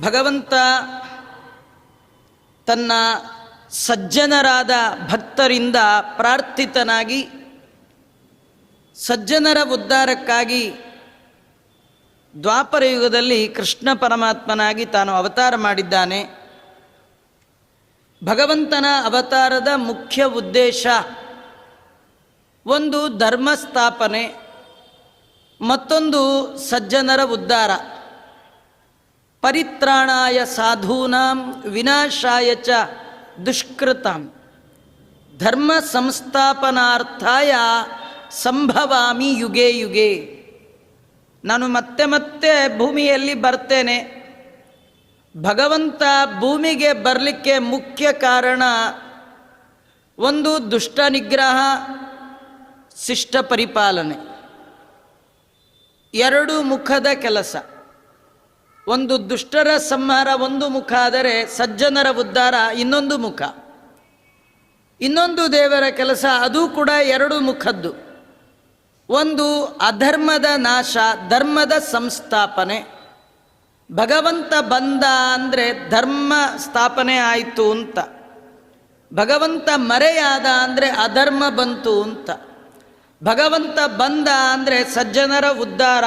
ಭಗವಂತ ತನ್ನ ಸಜ್ಜನರಾದ ಭಕ್ತರಿಂದ ಪ್ರಾರ್ಥಿತನಾಗಿ ಸಜ್ಜನರ ಉದ್ಧಾರಕ್ಕಾಗಿ ದ್ವಾಪರ ಯುಗದಲ್ಲಿ ಕೃಷ್ಣ ಪರಮಾತ್ಮನಾಗಿ ತಾನು ಅವತಾರ ಮಾಡಿದ್ದಾನೆ. ಭಗವಂತನ ಅವತಾರದ ಮುಖ್ಯ ಉದ್ದೇಶ ಒಂದು ಧರ್ಮ ಸ್ಥಾಪನೆ, ಮತ್ತೊಂದು ಸಜ್ಜನರ ಉದ್ಧಾರ. ಪರಿತ್ರಾಣಾಯ ಸಾಧೂನಾಂ ವಿನಾಶಾಯ ಚ ದುಷ್ಕೃತಾಂ ಧರ್ಮ ಸಂಸ್ಥಾಪನಾರ್ಥಾಯ ಸಂಭವಾಮಿ ಯುಗೆ ಯುಗೆ. ನಾನು ಮತ್ತೆ ಮತ್ತೆ ಭೂಮಿಯಲ್ಲಿ ಬರ್ತೇನೆ. ಭಗವಂತ ಭೂಮಿಗೆ ಬರಲಿಕ್ಕೆ ಮುಖ್ಯ ಕಾರಣ ಒಂದು ದುಷ್ಟ ನಿಗ್ರಹ, ಶಿಷ್ಟ ಪರಿಪಾಲನೆ, ಎರಡು ಮುಖದ ಕೆಲಸ. ಒಂದು ದುಷ್ಟರ ಸಂಹಾರ ಒಂದು ಮುಖ ಆದರೆ ಸಜ್ಜನರ ಉದ್ಧಾರ ಇನ್ನೊಂದು ಮುಖ. ಇನ್ನೊಂದು ದೇವರ ಕೆಲಸ ಅದು ಕೂಡ ಎರಡು ಮುಖದ್ದು. ಒಂದು ಅಧರ್ಮದ ನಾಶ, ಧರ್ಮದ ಸಂಸ್ಥಾಪನೆ. ಭಗವಂತ ಬಂದ ಅಂದರೆ ಧರ್ಮ ಸ್ಥಾಪನೆ ಆಯಿತು ಅಂತ, ಭಗವಂತ ಮರೆಯಾದ ಅಂದರೆ ಅಧರ್ಮ ಬಂತು ಅಂತ. ಭಗವಂತ ಬಂದ ಅಂದರೆ ಸಜ್ಜನರ ಉದ್ಧಾರ,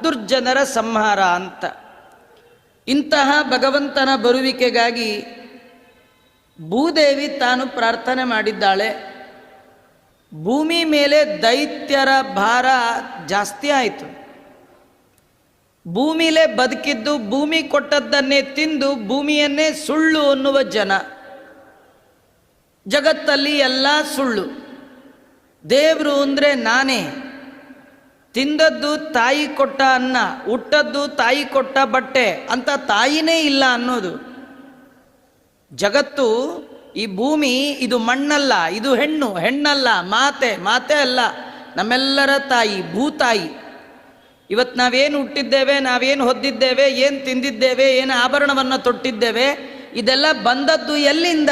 ದುರ್ಜನರ ಸಂಹಾರ ಅಂತ. ಇಂತಹ ಭಗವಂತನ ಬರುವಿಕೆಗಾಗಿ ಭೂದೇವಿ ತಾನು ಪ್ರಾರ್ಥನೆ ಮಾಡಿದ್ದಾಳೆ. ಭೂಮಿ ಮೇಲೆ ದೈತ್ಯರ ಭಾರ ಜಾಸ್ತಿ ಆಯಿತು. ಭೂಮಿಲೇ ಬದುಕಿದ್ದು, ಭೂಮಿ ಕೊಟ್ಟದ್ದನ್ನೇ ತಿಂದು ಭೂಮಿಯನ್ನೇ ಸುಳ್ಳು ಅನ್ನುವ ಜನ. ಜಗತ್ತಲ್ಲಿ ಎಲ್ಲ ಸುಳ್ಳು. ದೇವರು ಅಂದರೆ ನಾನೇ, ತಿಂದದ್ದು ತಾಯಿ ಕೊಟ್ಟ ಅನ್ನ, ಹುಟ್ಟದ್ದು ತಾಯಿ ಕೊಟ್ಟ ಬಟ್ಟೆ ಅಂತ ತಾಯಿನೇ ಇಲ್ಲ ಅನ್ನೋದು. ಜಗತ್ತು, ಈ ಭೂಮಿ ಇದು ಮಣ್ಣಲ್ಲ, ಇದು ಹೆಣ್ಣು, ಹೆಣ್ಣಲ್ಲ, ಮಾತೆ ಅಲ್ಲ, ನಮ್ಮೆಲ್ಲರ ತಾಯಿ ಭೂತಾಯಿ. ಇವತ್ತು ನಾವೇನು ಹುಟ್ಟಿದ್ದೇವೆ, ನಾವೇನು ಹೊದ್ದಿದ್ದೇವೆ, ಏನು ತಿಂದಿದ್ದೇವೆ, ಏನು ಆಭರಣವನ್ನು ತೊಟ್ಟಿದ್ದೇವೆ, ಇದೆಲ್ಲ ಬಂದದ್ದು ಎಲ್ಲಿಂದ?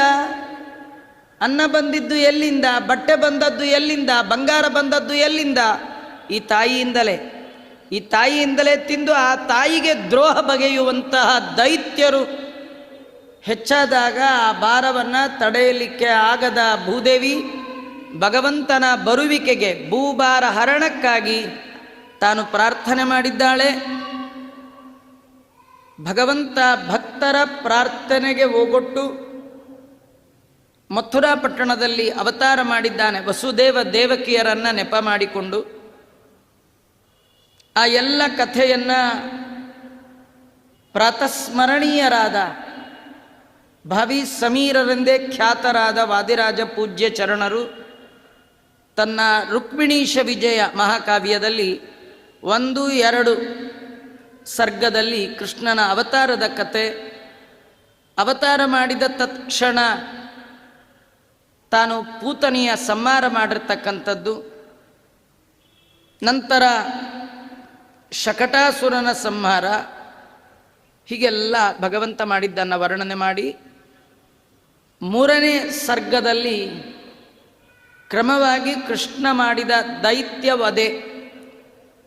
ಅನ್ನ ಬಂದಿದ್ದು ಎಲ್ಲಿಂದ? ಬಟ್ಟೆ ಬಂದದ್ದು ಎಲ್ಲಿಂದ? ಬಂಗಾರ ಬಂದದ್ದು ಎಲ್ಲಿಂದ? ಈ ತಾಯಿಯಿಂದಲೇ. ಈ ತಾಯಿಯಿಂದಲೇ ತಿಂದು ಆ ತಾಯಿಗೆ ದ್ರೋಹ ಬಗೆಯುವಂತಹ ದೈತ್ಯರು ಹೆಚ್ಚಾದಾಗ ಆ ಭಾರವನ್ನು ತಡೆಯಲಿಕ್ಕೆ ಆಗದ ಭೂದೇವಿ ಭಗವಂತನ ಬರುವಿಕೆಗೆ, ಭೂಭಾರ ಹರಣಕ್ಕಾಗಿ ತಾನು ಪ್ರಾರ್ಥನೆ ಮಾಡಿದ್ದಾಳೆ. ಭಗವಂತ ಭಕ್ತರ ಪ್ರಾರ್ಥನೆಗೆ ಓಗೊಟ್ಟು ಮಥುರಾ ಪಟ್ಟಣದಲ್ಲಿ ಅವತಾರ ಮಾಡಿದ್ದಾನೆ. ವಸುದೇವ ದೇವಕಿಯರನ್ನು ನೆಪ ಮಾಡಿಕೊಂಡು ಆ ಎಲ್ಲ ಕಥೆಯನ್ನು ಪ್ರಾತಸ್ಮರಣೀಯರಾದ ಭಾವಿ ಸಮೀರರೆಂದೇ ಖ್ಯಾತರಾದ ವಾದಿರಾಜ ಪೂಜ್ಯ ಚರಣರು ತನ್ನ ರುಕ್ಮಿಣೀಶ ವಿಜಯ ಮಹಾಕಾವ್ಯದಲ್ಲಿ 1-2 ಸರ್ಗದಲ್ಲಿ ಕೃಷ್ಣನ ಅವತಾರದ ಕತೆ, ಅವತಾರ ಮಾಡಿದ ತತ್ಕ್ಷಣ ತಾನು ಪೂತನಿಯ ಸಂಹಾರ ಮಾಡಿರ್ತಕ್ಕಂಥದ್ದು, ನಂತರ ಶಕಟಾಸುರನ ಸಂಹಾರ, ಹೀಗೆಲ್ಲ ಭಗವಂತ ಮಾಡಿದ್ದನ್ನು ವರ್ಣನೆ ಮಾಡಿ 3ನೇ ಸರ್ಗದಲ್ಲಿ ಕ್ರಮವಾಗಿ ಕೃಷ್ಣ ಮಾಡಿದ ದೈತ್ಯ ವಧೆ,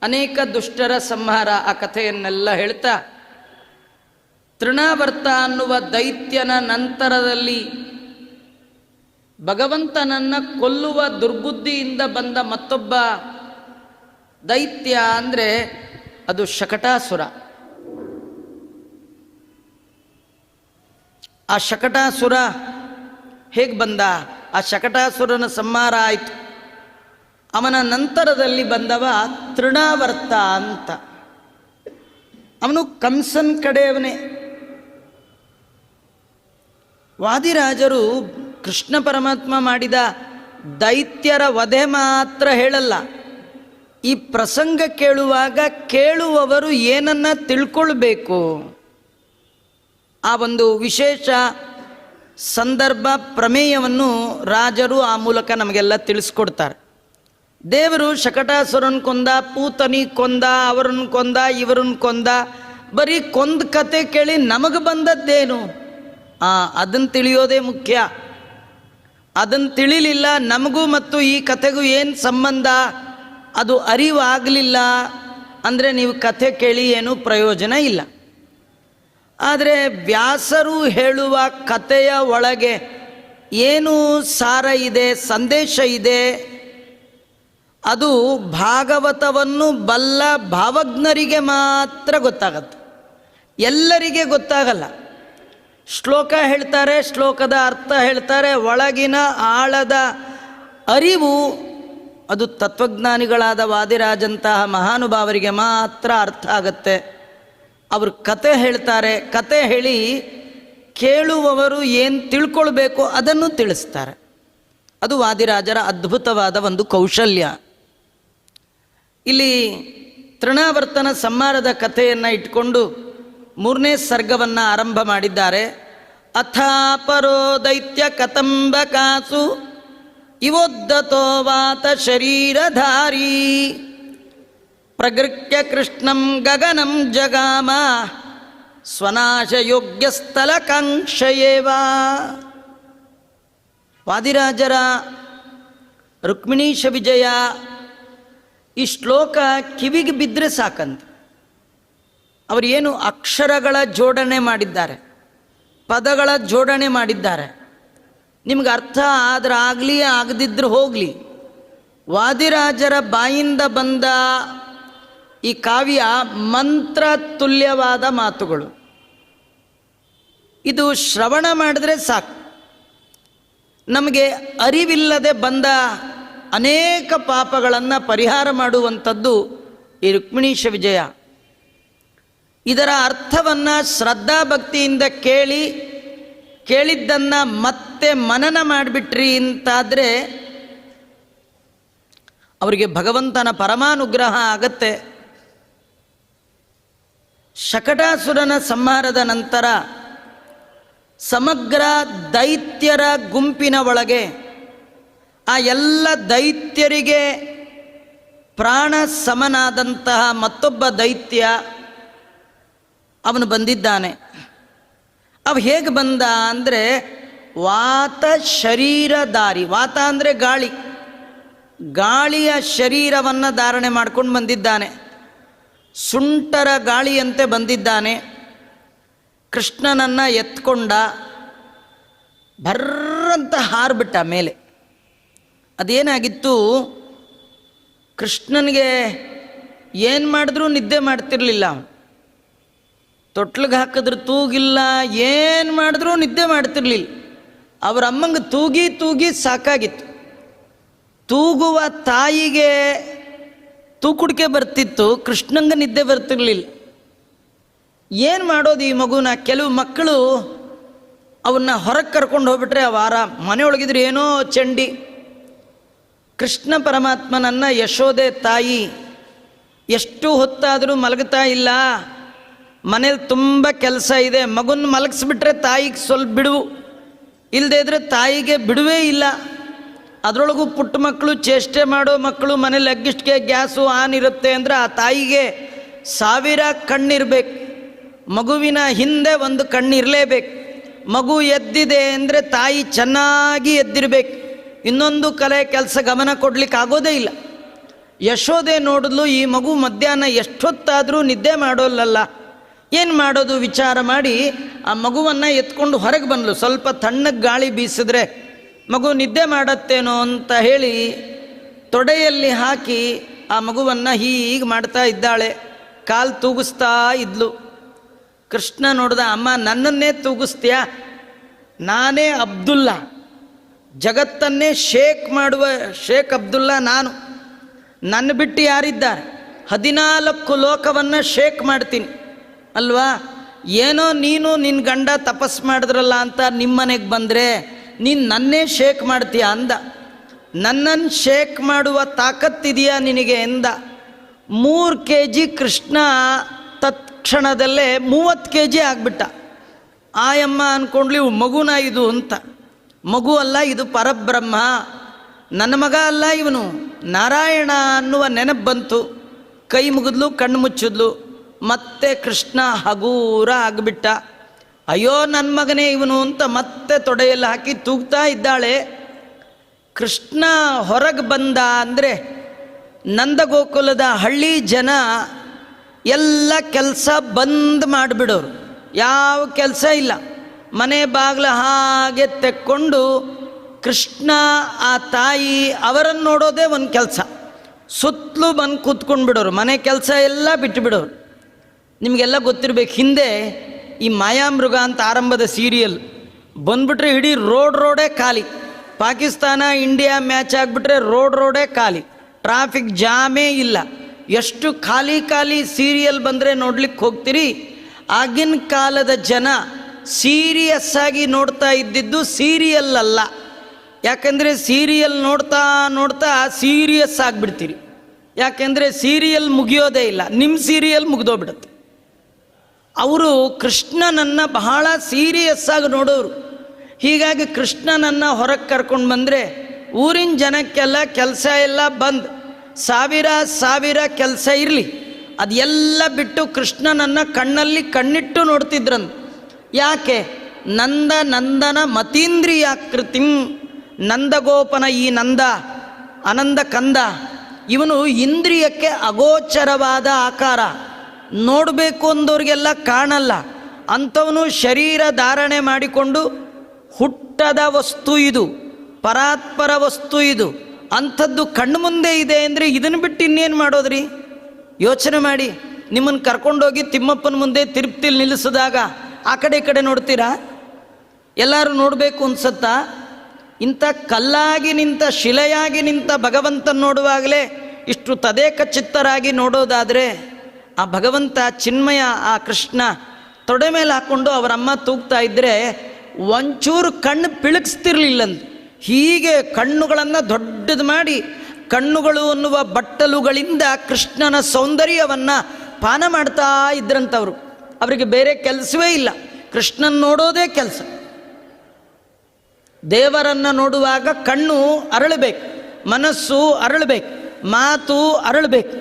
ಅನೇಕ ದುಷ್ಟರ ಸಂಹಾರ, ಆ ಕಥೆಯನ್ನೆಲ್ಲ ಹೇಳ್ತಾ ತೃಣಾವರ್ತ ಅನ್ನುವ ದೈತ್ಯನ ನಂತರದಲ್ಲಿ ಭಗವಂತನನ್ನು ಕೊಲ್ಲುವ ದುರ್ಬುದ್ಧಿಯಿಂದ ಬಂದ ಮತ್ತೊಬ್ಬ ದೈತ್ಯ ಅಂದರೆ ಅದು ಶಕಟಾಸುರ. ಆ ಶಕಟಾಸುರ ಹೇಗೆ ಬಂದ? ಆ ಶಕಟಾಸುರನ ಸಂಹಾರ ಆಯಿತು. ಅವನ ನಂತರದಲ್ಲಿ ಬಂದವ ತೃಣಾವರ್ತ ಅಂತ. ಅವನು ಕಂಸನ್ ಕಡೆಯವನೇ. ವಾದಿರಾಜರು ಕೃಷ್ಣ ಪರಮಾತ್ಮ ಮಾಡಿದ ದೈತ್ಯರ ವಧೆ ಮಾತ್ರ ಹೇಳಲ್ಲ. ಈ ಪ್ರಸಂಗ ಕೇಳುವಾಗ ಕೇಳುವವರು ಏನನ್ನ ತಿಳ್ಕೊಳ್ಬೇಕು, ಆ ಒಂದು ವಿಶೇಷ ಸಂದರ್ಭ ಪ್ರಮೇಯವನ್ನು ರಾಜರು ಆ ಮೂಲಕ ನಮಗೆಲ್ಲ ತಿಳಿಸ್ಕೊಡ್ತಾರೆ. ದೇವರು ಶಕಟಾಸುರನ್ ಕೊಂದ, ಪೂತನಿ ಕೊಂದ, ಅವರನ್ನು ಕೊಂದ, ಇವರನ್ನು ಕೊಂದ, ಬರೀ ಕೊಂದ ಕತೆ ಕೇಳಿ ನಮಗೆ ಬಂದದ್ದೇನು? ಅದನ್ನು ತಿಳಿಯೋದೇ ಮುಖ್ಯ. ಅದನ್ನು ತಿಳಿಲಿಲ್ಲ, ನಮಗೂ ಮತ್ತು ಈ ಕಥೆಗೂ ಏನು ಸಂಬಂಧ, ಅದು ಅರಿವಾಗಲಿಲ್ಲ ಅಂದರೆ ನೀವು ಕಥೆ ಕೇಳಿ ಏನೂ ಪ್ರಯೋಜನ ಇಲ್ಲ. ಆದರೆ ವ್ಯಾಸರು ಹೇಳುವ ಕಥೆಯ ಒಳಗೆ ಏನು ಸಾರ ಇದೆ, ಸಂದೇಶ ಇದೆ, ಅದು ಭಾಗವತವನ್ನು ಬಲ್ಲ ಭಾವಜ್ಞರಿಗೆ ಮಾತ್ರ ಗೊತ್ತಾಗತ್ತೆ, ಎಲ್ಲರಿಗೆ ಗೊತ್ತಾಗಲ್ಲ. ಶ್ಲೋಕ ಹೇಳ್ತಾರೆ, ಶ್ಲೋಕದ ಅರ್ಥ ಹೇಳ್ತಾರೆ, ಒಳಗಿನ ಆಳದ ಅರಿವು ಅದು ತತ್ವಜ್ಞಾನಿಗಳಾದ ವಾದಿರಾಜಂತಹ ಮಹಾನುಭಾವರಿಗೆ ಮಾತ್ರ ಅರ್ಥ ಆಗತ್ತೆ. ಅವರು ಕತೆ ಹೇಳ್ತಾರೆ, ಕತೆ ಹೇಳಿ ಕೇಳುವವರು ಏನು ತಿಳ್ಕೊಳ್ಬೇಕು ಅದನ್ನು ತಿಳಿಸ್ತಾರೆ. ಅದು ವಾದಿರಾಜರ ಅದ್ಭುತವಾದ ಒಂದು ಕೌಶಲ್ಯ. ಇಲ್ಲಿ ತೃಣಾವರ್ತನ ಸಂಹಾರದ ಕಥೆಯನ್ನು ಇಟ್ಕೊಂಡು 3ನೇ ಸರ್ಗವನ್ನು ಆರಂಭ ಮಾಡಿದ್ದಾರೆ. ಅಥಾಪರೋ ದೈತ್ಯ ಕತಂಬಕಾಸು ಇವೋದ್ದತೋ ವಾತ ಶರೀರಧಾರಿ ಪ್ರಗೃಹ್ಯ ಕೃಷ್ಣಂ ಗಗನಂ ಜಗಾಮ ಸ್ವನಾಶಯೋಗ್ಯ ಸ್ಥಳಕಾಂಕ್ಷಯೇವ. ವಾದಿರಾಜರ ರುಕ್ಮಿಣೀಶ ವಿಜಯ ಈ ಶ್ಲೋಕ ಕಿವಿಗೆ ಬಿದ್ದರೆ ಸಾಕಂತ. ಅವರು ಏನು ಅಕ್ಷರಗಳ ಜೋಡಣೆ ಮಾಡಿದ್ದಾರೆ, ಪದಗಳ ಜೋಡಣೆ ಮಾಡಿದ್ದಾರೆ. ನಿಮ್ಗೆ ಅರ್ಥ ಆದ್ರೆ ಆಗಲಿ, ಆಗದಿದ್ರೂ ಹೋಗಲಿ, ವಾದಿರಾಜರ ಬಾಯಿಂದ ಬಂದ ಈ ಕಾವ್ಯ ಮಂತ್ರ ತುಲ್ಯವಾದ ಮಾತುಗಳು. ಇದು ಶ್ರವಣ ಮಾಡಿದ್ರೆ ಸಾಕು. ನಮಗೆ ಅರಿವಿಲ್ಲದೆ ಬಂದ ಅನೇಕ ಪಾಪಗಳನ್ನು ಪರಿಹಾರ ಮಾಡುವಂಥದ್ದು ಈ ರುಕ್ಮಿಣೀಶ ವಿಜಯ. ಇದರ ಅರ್ಥವನ್ನು ಶ್ರದ್ಧಾಭಕ್ತಿಯಿಂದ ಕೇಳಿದ್ದನ್ನು ಮತ್ತೆ ಮನನ ಮಾಡಿಬಿಟ್ರಿ ಅಂತಾದರೆ ಅವರಿಗೆ ಭಗವಂತನ ಪರಮಾನುಗ್ರಹ ಆಗತ್ತೆ. ಶಕಟಾಸುರನ ಸಂಹಾರದ ನಂತರ ಸಮಗ್ರ ದೈತ್ಯರ ಗುಂಪಿನ ಒಳಗೆ ಆ ಎಲ್ಲ ದೈತ್ಯರಿಗೆ ಪ್ರಾಣ ಸಮನಾದಂತಹ ಮತ್ತೊಬ್ಬ ದೈತ್ಯ ಅವನು ಬಂದಿದ್ದಾನೆ. ಅವ ಹೇಗೆ ಬಂದ ಅಂದರೆ ವಾತ ಶರೀರಧಾರಿ. ವಾತ ಅಂದರೆ ಗಾಳಿ, ಗಾಳಿಯ ಶರೀರವನ್ನು ಧಾರಣೆ ಮಾಡ್ಕೊಂಡು ಬಂದಿದ್ದಾನೆ. ಸುಂಟರ ಗಾಳಿಯಂತೆ ಬಂದಿದ್ದಾನೆ. ಕೃಷ್ಣನನ್ನು ಎತ್ಕೊಂಡ, ಭರ್ರಂತ ಹಾರ್ಬಿಟ್ಟ ಮೇಲೆ. ಅದೇನಾಗಿತ್ತು, ಕೃಷ್ಣನಿಗೆ ಏನು ಮಾಡಿದ್ರೂ ನಿದ್ದೆ ಮಾಡ್ತಿರ್ಲಿಲ್ಲ. ತೊಟ್ಲಿಗೆ ಹಾಕಿದ್ರೆ ತೂಗಿಲ್ಲ, ಏನು ಮಾಡಿದ್ರೂ ನಿದ್ದೆ ಮಾಡ್ತಿರ್ಲಿಲ್ಲ. ಅವ್ರ ಅಮ್ಮಂಗೆ ತೂಗಿ ತೂಗಿ ಸಾಕಾಗಿತ್ತು. ತೂಗುವ ತಾಯಿಗೆ ತೂಕುಡಿಕೆ ಬರ್ತಿತ್ತು, ಕೃಷ್ಣಂಗೆ ನಿದ್ದೆ ಬರ್ತಿರ್ಲಿಲ್ಲ. ಏನು ಮಾಡೋದು ಈ ಮಗುನ? ಕೆಲವು ಮಕ್ಕಳು ಅವನ್ನ ಹೊರಗೆ ಕರ್ಕೊಂಡು ಹೋಗ್ಬಿಟ್ರೆ ಆ ವಾರ ಮನೆಯೊಳಗಿದ್ರೆ ಏನೋ ಚಂಡಿ. ಕೃಷ್ಣ ಪರಮಾತ್ಮನನ್ನು ಯಶೋದೆ ತಾಯಿ ಎಷ್ಟು ಹೊತ್ತಾದರೂ ಮಲಗ್ತಾ ಇಲ್ಲ, ಮನೇಲಿ ತುಂಬ ಕೆಲಸ ಇದೆ, ಮಗುನ ಮಲಗಿಸ್ಬಿಟ್ರೆ ತಾಯಿಗೆ ಸ್ವಲ್ಪ ಬಿಡುವು, ಇಲ್ಲದೇ ಇದ್ರೆ ತಾಯಿಗೆ ಬಿಡುವೇ ಇಲ್ಲ. ಅದರೊಳಗೂ ಪುಟ್ಟ ಮಕ್ಕಳು, ಚೇಷ್ಟೆ ಮಾಡೋ ಮಕ್ಕಳು, ಮನೇಲಿ ಅಗ್ಗಿಷ್ಟಿಗೆ ಗ್ಯಾಸು ಆನ್ ಇರುತ್ತೆ ಅಂದರೆ ಆ ತಾಯಿಗೆ 1000 ಕಣ್ಣಿರ್ಬೇಕು. ಮಗುವಿನ ಹಿಂದೆ ಒಂದು ಕಣ್ಣಿರಲೇಬೇಕು. ಮಗು ಎದ್ದಿದೆ ಅಂದರೆ ತಾಯಿ ಚೆನ್ನಾಗಿ ಎದ್ದಿರಬೇಕು. ಇನ್ನೊಂದು ಕೆಲಸ ಗಮನ ಕೊಡ್ಲಿಕ್ಕೆ ಆಗೋದೇ ಇಲ್ಲ. ಯಶೋದೆ ನೋಡಿದ್ಲು, ಈ ಮಗು ಮಧ್ಯಾಹ್ನ ಎಷ್ಟೊತ್ತಾದರೂ ನಿದ್ದೆ ಮಾಡೋಲ್ಲಲ್ಲ, ಏನು ಮಾಡೋದು ವಿಚಾರ ಮಾಡಿ ಆ ಮಗುವನ್ನು ಎತ್ಕೊಂಡು ಹೊರಗೆ ಬಂದ್ಲು. ಸ್ವಲ್ಪ ತಣ್ಣಗೆ ಗಾಳಿ ಬೀಸಿದ್ರೆ ಮಗು ನಿದ್ದೆ ಮಾಡತ್ತೇನೋ ಅಂತ ಹೇಳಿ ತೊಡೆಯಲ್ಲಿ ಹಾಕಿ ಆ ಮಗುವನ್ನು ಹೀಗೆ ಮಾಡ್ತಾ ಇದ್ದಾಳೆ. ಕಾಲು ತೂಗಿಸ್ತಾ ಇದ್ಲು. ಕೃಷ್ಣ ನೋಡ್ದ, ಅಮ್ಮ ನನ್ನನ್ನೇ ತೂಗಿಸ್ತೀಯ? ನಾನೇ ಅಬ್ದುಲ್ಲಾ, ಜಗತ್ತನ್ನೇ ಶೇಕ್ ಮಾಡುವ ಶೇಕ್ ಅಬ್ದುಲ್ಲಾ ನಾನು. ನನ್ನ ಬಿಟ್ಟು ಯಾರಿದ್ದಾರೆ? 14 ಲೋಕವನ್ನು ಶೇಕ್ ಮಾಡ್ತೀನಿ ಅಲ್ವಾ? ಏನೋ ನೀನು ನಿನ್ನ ಗಂಡ ತಪಸ್ ಮಾಡಿದ್ರಲ್ಲ ಅಂತ ನಿಮ್ಮನೆಗೆ ಬಂದರೆ ನೀನು ನನ್ನೇ ಶೇಕ್ ಮಾಡ್ತೀಯ ಅಂದ. ನನ್ನನ್ನು ಶೇಕ್ ಮಾಡುವ ತಾಕತ್ತಿದೆಯಾ ನಿನಗೆ ಎಂದ. 3 kg ಕೃಷ್ಣ ತತ್ಕ್ಷಣದಲ್ಲೇ 30 kg ಆಗಿಬಿಟ್ಟ. ಆಯಮ್ಮ ಅಂದ್ಕೊಂಡ್ಲಿ ಮಗುನ ಇದು ಅಂತ. ಮಗು ಅಲ್ಲ, ಇದು ಪರಬ್ರಹ್ಮ, ನನ್ನ ಮಗ ಅಲ್ಲ ಇವನು, ನಾರಾಯಣ ಅನ್ನುವ ನೆನಪು ಬಂತು. ಕೈ ಮುಗಿದ್ಲು, ಕಣ್ಣು ಮುಚ್ಚಿದ್ಲು. ಮತ್ತೆ ಕೃಷ್ಣ ಹಗೂರ ಆಗಿಬಿಟ್ಟ. ಅಯ್ಯೋ ನನ್ನ ಮಗನೇ ಇವನು ಅಂತ ಮತ್ತೆ ತೊಡೆಯಲ್ಲಿ ಹಾಕಿ ತೂಗ್ತಾ ಇದ್ದಾಳೆ. ಕೃಷ್ಣ ಹೊರಗೆ ಬಂದ ಅಂದರೆ ನಂದಗೋಕುಲದ ಹಳ್ಳಿ ಜನ ಎಲ್ಲ ಕೆಲಸ ಬಂದ್ ಮಾಡಿಬಿಡೋರು. ಯಾವ ಕೆಲಸ ಇಲ್ಲ. ಮನೆ ಬಾಗಿಲ ಹಾಗೆ ತೆಕ್ಕೊಂಡು ಕೃಷ್ಣ ಆ ತಾಯಿ ಅವರನ್ನು ನೋಡೋದೇ ಒಂದು ಕೆಲಸ. ಸುತ್ತಲೂ ಬಂದು ಕೂತ್ಕೊಂಡು ಬಿಡೋರು, ಮನೆ ಕೆಲಸ ಎಲ್ಲ ಬಿಟ್ಟು ಬಿಡೋರು. ನಿಮಗೆಲ್ಲ ಗೊತ್ತಿರಬೇಕು, ಹಿಂದೆ ಈ ಮಾಯಾಮೃಗ ಅಂತ ಆರಂಭದ ಸೀರಿಯಲ್ ಬಂದ್ಬಿಟ್ರೆ ಇಡೀ ರೋಡೇ ಖಾಲಿ. ಪಾಕಿಸ್ತಾನ ಇಂಡಿಯಾ ಮ್ಯಾಚ್ ಆಗಿಬಿಟ್ರೆ ರೋಡೇ ಖಾಲಿ, ಟ್ರಾಫಿಕ್ ಜಾಮೇ ಇಲ್ಲ. ಎಷ್ಟು ಖಾಲಿ ಸೀರಿಯಲ್ ಬಂದರೆ ನೋಡ್ಲಿಕ್ಕೆ ಹೋಗ್ತೀರಿ. ಆಗಿನ ಕಾಲದ ಜನ ಸೀರಿಯಸ್ ಆಗಿ ನೋಡ್ತಾ ಇದ್ದಿದ್ದು ಸೀರಿಯಲ್ ಅಲ್ಲ. ಯಾಕೆಂದರೆ ಸೀರಿಯಲ್ ನೋಡ್ತಾ ಸೀರಿಯಸ್ ಆಗಿಬಿಡ್ತೀರಿ. ಯಾಕೆಂದರೆ ಸೀರಿಯಲ್ ಮುಗಿಯೋದೇ ಇಲ್ಲ, ನಿಮ್ಮ ಸೀರಿಯಲ್ ಮುಗಿದೋಗ್ಬಿಡುತ್ತೆ. ಅವರು ಕೃಷ್ಣನನ್ನು ಬಹಳ ಸೀರಿಯಸ್ ಆಗಿ ನೋಡೋರು. ಹೀಗಾಗಿ ಕೃಷ್ಣನನ್ನು ಹೊರಗೆ ಕರ್ಕೊಂಡು ಬಂದರೆ ಊರಿನ ಜನಕ್ಕೆಲ್ಲ ಕೆಲಸ ಎಲ್ಲ ಬಂದು ಸಾವಿರ ಕೆಲಸ ಇರಲಿ, ಅದೆಲ್ಲ ಬಿಟ್ಟು ಕೃಷ್ಣನನ್ನು ಕಣ್ಣಲ್ಲಿ ಕಣ್ಣಿಟ್ಟು ನೋಡ್ತಿದ್ರಂತ. ಯಾಕೆ? ನಂದನ ಮತೀಂದ್ರಿಯಾಕೃತಿಂ, ನಂದಗೋಪನ ಈ ನಂದ ಆನಂದ ಕಂದ ಇವನು ಇಂದ್ರಿಯಕ್ಕೆ ಅಗೋಚರವಾದ ಆಕಾರ, ನೋಡಬೇಕು ಅಂದವ್ರಿಗೆಲ್ಲ ಕಾಣಲ್ಲ. ಅಂಥವನು ಶರೀರ ಧಾರಣೆ ಮಾಡಿಕೊಂಡು ಹುಟ್ಟದ ವಸ್ತು ಇದು, ಪರಾತ್ಪರ ವಸ್ತು ಇದು, ಅಂಥದ್ದು ಕಣ್ಣು ಮುಂದೆ ಇದೆ ಅಂದರೆ ಇದನ್ನು ಬಿಟ್ಟು ಇನ್ನೇನು ಮಾಡೋದ್ರಿ? ಯೋಚನೆ ಮಾಡಿ. ನಿಮ್ಮನ್ನು ಕರ್ಕೊಂಡೋಗಿ ತಿಮ್ಮಪ್ಪನ ಮುಂದೆ ತಿರುಪ್ತಿಲಿ ನಿಲ್ಲಿಸಿದಾಗ ಆ ಕಡೆ ಈ ಕಡೆ ನೋಡ್ತೀರಾ? ಎಲ್ಲರೂ ನೋಡಬೇಕು ಅನ್ಸತ್ತಾ? ಇಂಥ ಕಲ್ಲಾಗಿ ನಿಂತ ಶಿಲೆಯಾಗಿ ನಿಂತ ಭಗವಂತನ ನೋಡುವಾಗಲೇ ಇಷ್ಟು ತದೇಕ ಚಿತ್ತರಾಗಿ ನೋಡೋದಾದರೆ, ಆ ಭಗವಂತ ಚಿನ್ಮಯ ಆ ಕೃಷ್ಣ ತೊಡೆ ಮೇಲೆ ಹಾಕ್ಕೊಂಡು ಅವರಮ್ಮ ತೂಗ್ತಾ ಇದ್ದರೆ ಒಂಚೂರು ಕಣ್ಣು ಪಿಳಗಿಸ್ತಿರ್ಲಿಲ್ಲಂತ. ಹೀಗೆ ಕಣ್ಣುಗಳನ್ನು ದೊಡ್ಡದು ಮಾಡಿ ಕಣ್ಣುಗಳು ಅನ್ನುವ ಬಟ್ಟಲುಗಳಿಂದ ಕೃಷ್ಣನ ಸೌಂದರ್ಯವನ್ನು ಪಾನ ಮಾಡ್ತಾ ಇದ್ರಂಥವ್ರು. ಅವರಿಗೆ ಬೇರೆ ಕೆಲಸವೇ ಇಲ್ಲ, ಕೃಷ್ಣನ ನೋಡೋದೇ ಕೆಲಸ. ದೇವರನ್ನು ನೋಡುವಾಗ ಕಣ್ಣು ಅರಳಬೇಕು, ಮನಸ್ಸು ಅರಳಬೇಕು, ಮಾತು ಅರಳಬೇಕು.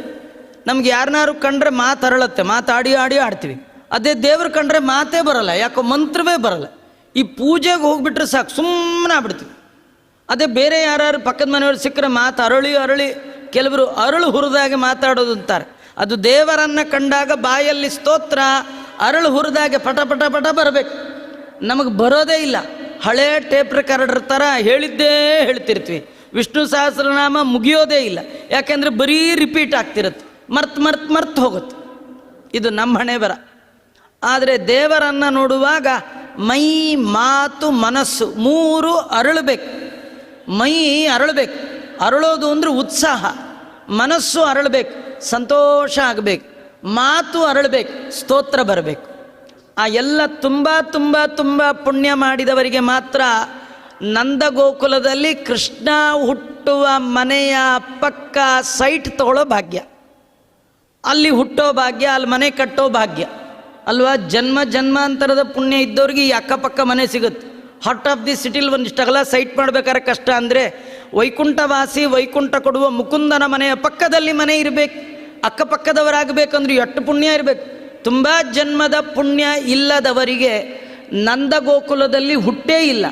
ನಮ್ಗೆ ಯಾರನ್ನಾರು ಕಂಡ್ರೆ ಮಾತು ಅರಳುತ್ತೆ, ಮಾತಾಡಿ ಆಡ್ತೀವಿ. ಅದೇ ದೇವ್ರು ಕಂಡ್ರೆ ಮಾತೇ ಬರಲ್ಲ, ಯಾಕೋ ಮಂತ್ರವೇ ಬರಲ್ಲ. ಈ ಪೂಜೆಗೆ ಹೋಗ್ಬಿಟ್ರೆ ಸಾಕು, ಸುಮ್ಮನೆ ಆಗ್ಬಿಡ್ತೀವಿ. ಅದೇ ಬೇರೆ ಯಾರು ಪಕ್ಕದ ಮನೆಯವ್ರು ಸಿಕ್ಕರೆ ಮಾತು ಅರಳಿ ಕೆಲವರು ಅರಳು ಹುರಿದಾಗೆ ಮಾತಾಡೋದು ಅಂತಾರೆ. ಅದು ದೇವರನ್ನು ಕಂಡಾಗ ಬಾಯಲ್ಲಿ ಸ್ತೋತ್ರ ಅರಳು ಹುರಿದಾಗೆ ಪಟ ಬರಬೇಕು. ನಮಗೆ ಬರೋದೇ ಇಲ್ಲ. ಹಳೇ ಟೇಪ್ ರೆಕಾರ್ಡರ್ ಥರ ಹೇಳಿದ್ದೇ ಹೇಳ್ತಿರ್ತೀವಿ. ವಿಷ್ಣು ಸಹಸ್ರನಾಮ ಮುಗಿಯೋದೇ ಇಲ್ಲ, ಯಾಕೆಂದರೆ ಬರೀ ರಿಪೀಟ್ ಆಗ್ತಿರುತ್ತೆ, ಮರ್ತು ಹೋಗುತ್ತೆ. ಇದು ನಮ್ಮ ಹಣೆ ಬರ. ಆದರೆ ದೇವರನ್ನು ನೋಡುವಾಗ ಮೈ, ಮಾತು, ಮನಸ್ಸು ಮೂರು ಅರಳಬೇಕು. ಮೈ ಅರಳಬೇಕು, ಅರಳೋದು ಅಂದರೆ ಉತ್ಸಾಹ. ಮನಸ್ಸು ಅರಳಬೇಕು, ಸಂತೋಷ ಆಗಬೇಕು. ಮಾತು ಅರಳಬೇಕು, ಸ್ತೋತ್ರ ಬರಬೇಕು. ಆ ಎಲ್ಲ ತುಂಬ ಪುಣ್ಯ ಮಾಡಿದವರಿಗೆ ಮಾತ್ರ ನಂದಗೋಕುಲದಲ್ಲಿ ಕೃಷ್ಣ ಹುಟ್ಟುವ ಮನೆಯ ಪಕ್ಕ ಸೈಟ್ ತಗೊಳ್ಳೋ ಭಾಗ್ಯ, ಅಲ್ಲಿ ಹುಟ್ಟೋ ಭಾಗ್ಯ, ಅಲ್ಲಿ ಮನೆ ಕಟ್ಟೋ ಭಾಗ್ಯ ಅಲ್ವಾ? ಜನ್ಮಾಂತರದ ಪುಣ್ಯ ಇದ್ದವ್ರಿಗೆ ಈ ಅಕ್ಕಪಕ್ಕ ಮನೆ ಸಿಗುತ್ತೆ. ಹಾರ್ಟ್ ಆಫ್ ದಿ ಸಿಟಿಲಿ ಒಂದಿಷ್ಟಗಲ ಸೈಟ್ ಮಾಡಬೇಕಾದ್ರೆ ಕಷ್ಟ ಅಂದರೆ ವೈಕುಂಠವಾಸಿ ವೈಕುಂಠ ಕೊಡುವ ಮುಕುಂದನ ಮನೆಯ ಪಕ್ಕದಲ್ಲಿ ಮನೆ ಇರಬೇಕು. ಅಕ್ಕಪಕ್ಕದವರಾಗಬೇಕಂದ್ರೆ ಎಷ್ಟು ಪುಣ್ಯ ಇರಬೇಕು. ತುಂಬ ಜನ್ಮದ ಪುಣ್ಯ ಇಲ್ಲದವರಿಗೆ ನಂದಗೋಕುಲದಲ್ಲಿ ಹುಟ್ಟೇ ಇಲ್ಲ.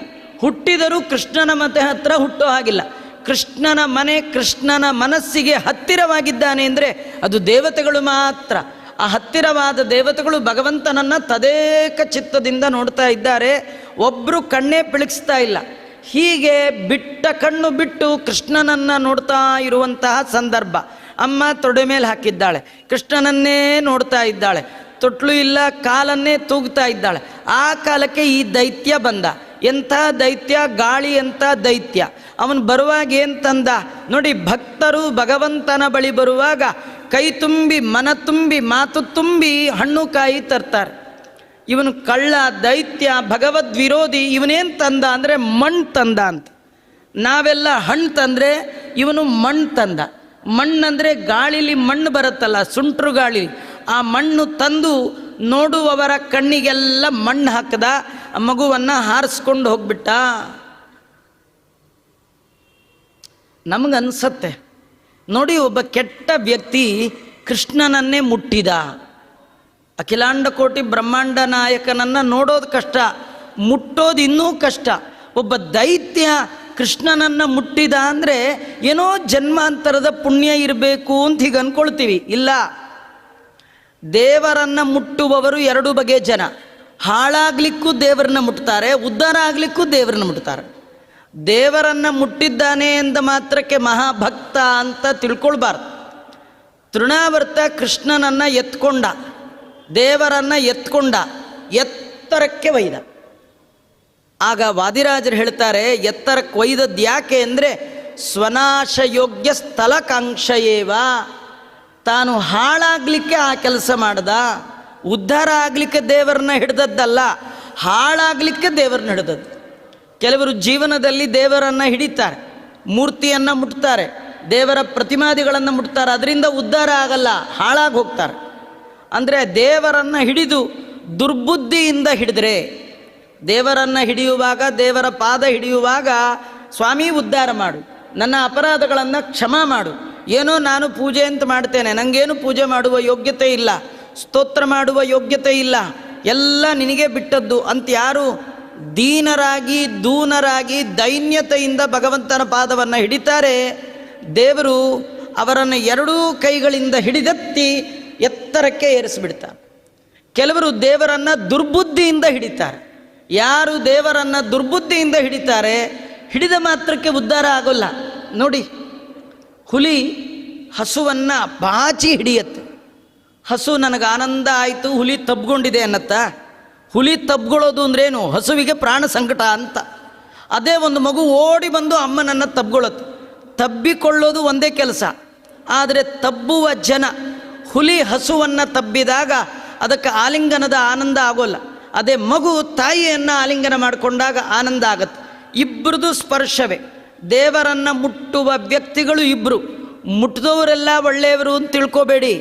ಹುಟ್ಟಿದರೂ ಕೃಷ್ಣನ ಮನೆ ಹತ್ರ ಹುಟ್ಟೋ ಹಾಗಿಲ್ಲ. ಕೃಷ್ಣನ ಮನೆ ಕೃಷ್ಣನ ಮನಸ್ಸಿಗೆ ಹತ್ತಿರವಾಗಿದ್ದಾನೆ ಅಂದರೆ ಅದು ದೇವತೆಗಳು ಮಾತ್ರ. ಆ ಹತ್ತಿರವಾದ ದೇವತೆಗಳು ಭಗವಂತನನ್ನು ತದೇಕ ಚಿತ್ತದಿಂದ ನೋಡ್ತಾ ಇದ್ದಾರೆ, ಒಬ್ಬರು ಕಣ್ಣೇ ಪಿಳಿಸ್ತಾ ಇಲ್ಲ. ಹೀಗೆ ಬಿಟ್ಟ ಕಣ್ಣು ಬಿಟ್ಟು ಕೃಷ್ಣನನ್ನು ನೋಡ್ತಾ ಇರುವಂತಹ ಸಂದರ್ಭ. ಅಮ್ಮ ತೊಡೆ ಮೇಲೆ ಹಾಕಿದ್ದಾಳೆ, ಕೃಷ್ಣನನ್ನೇ ನೋಡ್ತಾ ಇದ್ದಾಳೆ. ತೊಟ್ಲು ಇಲ್ಲ, ಕಾಲನ್ನೇ ತೂಗ್ತಾ ಇದ್ದಾಳೆ. ಆ ಕಾಲಕ್ಕೆ ಈ ದೈತ್ಯ ಬಂದ. ಎಂಥ ದೈತ್ಯ? ಗಾಳಿ ಅಂತ ದೈತ್ಯ. ಅವನು ಬರುವಾಗ ಏನು ತಂದ ನೋಡಿ, ಭಕ್ತರು ಭಗವಂತನ ಬಳಿ ಬರುವಾಗ ಕೈ ತುಂಬಿ, ಮನ ತುಂಬಿ, ಮಾತು ತುಂಬಿ ಹಣ್ಣು ಕಾಯಿ ತರ್ತಾರೆ. ಇವನು ಕಳ್ಳ, ದೈತ್ಯ, ಭಗವದ್ ವಿರೋಧಿ. ಇವನೇನು ತಂದ ಅಂದರೆ ಮಣ್ಣು ತಂದ ಅಂತ. ನಾವೆಲ್ಲ ಹಣ್ಣು ತಂದರೆ ಇವನು ಮಣ್ಣು ತಂದ. ಮಣ್ಣಂದರೆ ಗಾಳಿಲಿ ಮಣ್ಣು ಬರುತ್ತಲ್ಲ, ಸುಂಟ್ರು ಗಾಳಿ, ಆ ಮಣ್ಣು ತಂದು ನೋಡುವವರ ಕಣ್ಣಿಗೆಲ್ಲ ಮಣ್ಣು ಹಾಕದ. ಮಗುವನ್ನು ಹಾರಿಸ್ಕೊಂಡು ಹೋಗ್ಬಿಟ್ಟ. ನಮಗನ್ಸತ್ತೆ ನೋಡಿ, ಒಬ್ಬ ಕೆಟ್ಟ ವ್ಯಕ್ತಿ ಕೃಷ್ಣನನ್ನೇ ಮುಟ್ಟಿದ. ಅಖಿಲಾಂಡ ಕೋಟಿ ಬ್ರಹ್ಮಾಂಡ ನಾಯಕನನ್ನು ನೋಡೋದು ಕಷ್ಟ, ಮುಟ್ಟೋದು ಇನ್ನೂ ಕಷ್ಟ. ಒಬ್ಬ ದೈತ್ಯ ಕೃಷ್ಣನನ್ನು ಮುಟ್ಟಿದ ಅಂದರೆ ಏನೋ ಜನ್ಮಾಂತರದ ಪುಣ್ಯ ಇರಬೇಕು ಅಂತ ಹೀಗೆ ಅಂದ್ಕೊಳ್ತೀವಿ. ಇಲ್ಲ, ದೇವರನ್ನು ಮುಟ್ಟುವವರು ಎರಡು ಬಗೆಯ ಜನ. ಹಾಳಾಗಲಿಕ್ಕೂ ದೇವರನ್ನ ಮುಟ್ತಾರೆ, ಉದ್ಧಾರ ಆಗಲಿಕ್ಕೂ ದೇವರನ್ನ ಮುಟ್ತಾರೆ. ದೇವರನ್ನು ಮುಟ್ಟಿದ್ದಾನೆ ಎಂದ ಮಾತ್ರಕ್ಕೆ ಮಹಾಭಕ್ತ ಅಂತ ತಿಳ್ಕೊಳ್ಬಾರ್ದು. ತೃಣಾವರ್ತ ಕೃಷ್ಣನನ್ನು ಎತ್ಕೊಂಡ, ದೇವರನ್ನು ಎತ್ಕೊಂಡ, ಎತ್ತರಕ್ಕೆ ಒಯ್ದ. ಆಗ ವಾದಿರಾಜರು ಹೇಳ್ತಾರೆ, ಎತ್ತರಕ್ಕೆ ಒಯ್ದದ್ದು ಯಾಕೆ ಅಂದರೆ ಸ್ವನಾಶಯೋಗ್ಯ ಸ್ಥಳಕಾಂಕ್ಷಯೇವ. ತಾನು ಹಾಳಾಗಲಿಕ್ಕೆ ಆ ಕೆಲಸ ಮಾಡ್ದ. ಉದ್ಧಾರ ಆಗಲಿಕ್ಕೆ ದೇವರನ್ನ ಹಿಡ್ದದ್ದಲ್ಲ, ಹಾಳಾಗಲಿಕ್ಕೆ ದೇವರನ್ನ ಹಿಡ್ದದ್ದು. ಕೆಲವರು ಜೀವನದಲ್ಲಿ ದೇವರನ್ನು ಹಿಡಿತಾರೆ, ಮೂರ್ತಿಯನ್ನು ಮುಟ್ತಾರೆ, ದೇವರ ಪ್ರತಿಮಾದಿಗಳನ್ನು ಮುಟ್ತಾರೆ, ಅದರಿಂದ ಉದ್ಧಾರ ಆಗಲ್ಲ, ಹಾಳಾಗಿ ಹೋಗ್ತಾರೆ. ಅಂದರೆ ದೇವರನ್ನು ಹಿಡಿದು ದುರ್ಬುದ್ಧಿಯಿಂದ ಹಿಡಿದ್ರೆ, ದೇವರನ್ನು ಹಿಡಿಯುವಾಗ, ದೇವರ ಪಾದ ಹಿಡಿಯುವಾಗ ಸ್ವಾಮಿ ಉದ್ಧಾರ ಮಾಡು, ನನ್ನ ಅಪರಾಧಗಳನ್ನು ಕ್ಷಮಾ ಮಾಡು, ಏನೋ ನಾನು ಪೂಜೆ ಅಂತ ಮಾಡ್ತೇನೆ, ನನಗೇನು ಪೂಜೆ ಮಾಡುವ ಯೋಗ್ಯತೆ ಇಲ್ಲ, ಸ್ತೋತ್ರ ಮಾಡುವ ಯೋಗ್ಯತೆ ಇಲ್ಲ, ಎಲ್ಲ ನಿನಗೆ ಬಿಟ್ಟದ್ದು ಅಂತ ಯಾರು ದೀನರಾಗಿ ದೂನರಾಗಿ ದೈನ್ಯತೆಯಿಂದ ಭಗವಂತನ ಪಾದವನ್ನು ಹಿಡಿತಾರೆ, ದೇವರು ಅವರನ್ನು ಎರಡೂ ಕೈಗಳಿಂದ ಹಿಡಿದೆತ್ತಿ ಎತ್ತರಕ್ಕೆ ಏರಿಸಿಬಿಡ್ತಾರೆ. ಕೆಲವರು ದೇವರನ್ನು ದುರ್ಬುದ್ಧಿಯಿಂದ ಹಿಡಿತಾರೆ. ಯಾರು ದೇವರನ್ನು ದುರ್ಬುದ್ಧಿಯಿಂದ ಹಿಡಿತಾರೆ, ಹಿಡಿದ ಮಾತ್ರಕ್ಕೆ ಉದ್ಧಾರ ಆಗೋಲ್ಲ. ನೋಡಿ, ಹುಲಿ ಹಸುವನ್ನು ಬಾಚಿ ಹಿಡಿಯತ್ತೆ. ಹಸು ನನಗೆ ಆನಂದ ಆಯಿತು, ಹುಲಿ ತಬ್ಕೊಂಡಿದೆ ಅನ್ನತ್ತಾ? ಹುಲಿ ತಬ್ಕೊಳ್ಳೋದು ಅಂದ್ರೇನು? ಹಸುವಿಗೆ ಪ್ರಾಣ ಸಂಕಟ ಅಂತ. ಅದೇ ಒಂದು ಮಗು ಓಡಿ ಬಂದು ಅಮ್ಮನನ್ನು ತಬ್ಕೊಳ್ಳುತ್ತೆ. ತಬ್ಬಿಕೊಳ್ಳೋದು ಒಂದೇ ಕೆಲಸ, ಆದರೆ ತಬ್ಬುವ ಜನ. ಹುಲಿ ಹಸುವನ್ನು ತಬ್ಬಿದಾಗ ಅದಕ್ಕೆ ಆಲಿಂಗನದ ಆನಂದ ಆಗೋಲ್ಲ. ಅದೇ ಮಗು ತಾಯಿಯನ್ನು ಆಲಿಂಗನ ಮಾಡಿಕೊಂಡಾಗ ಆನಂದ ಆಗತ್ತೆ. ಇಬ್ಬರದು ಸ್ಪರ್ಶವೇ. ದೇವರನ್ನು ಮುಟ್ಟುವ ವ್ಯಕ್ತಿಗಳು ಇಬ್ಬರು. ಮುಟ್ಟಿದವರೆಲ್ಲ ಒಳ್ಳೆಯವರು ಅಂತ ತಿಳ್ಕೊಬೇಡಿ.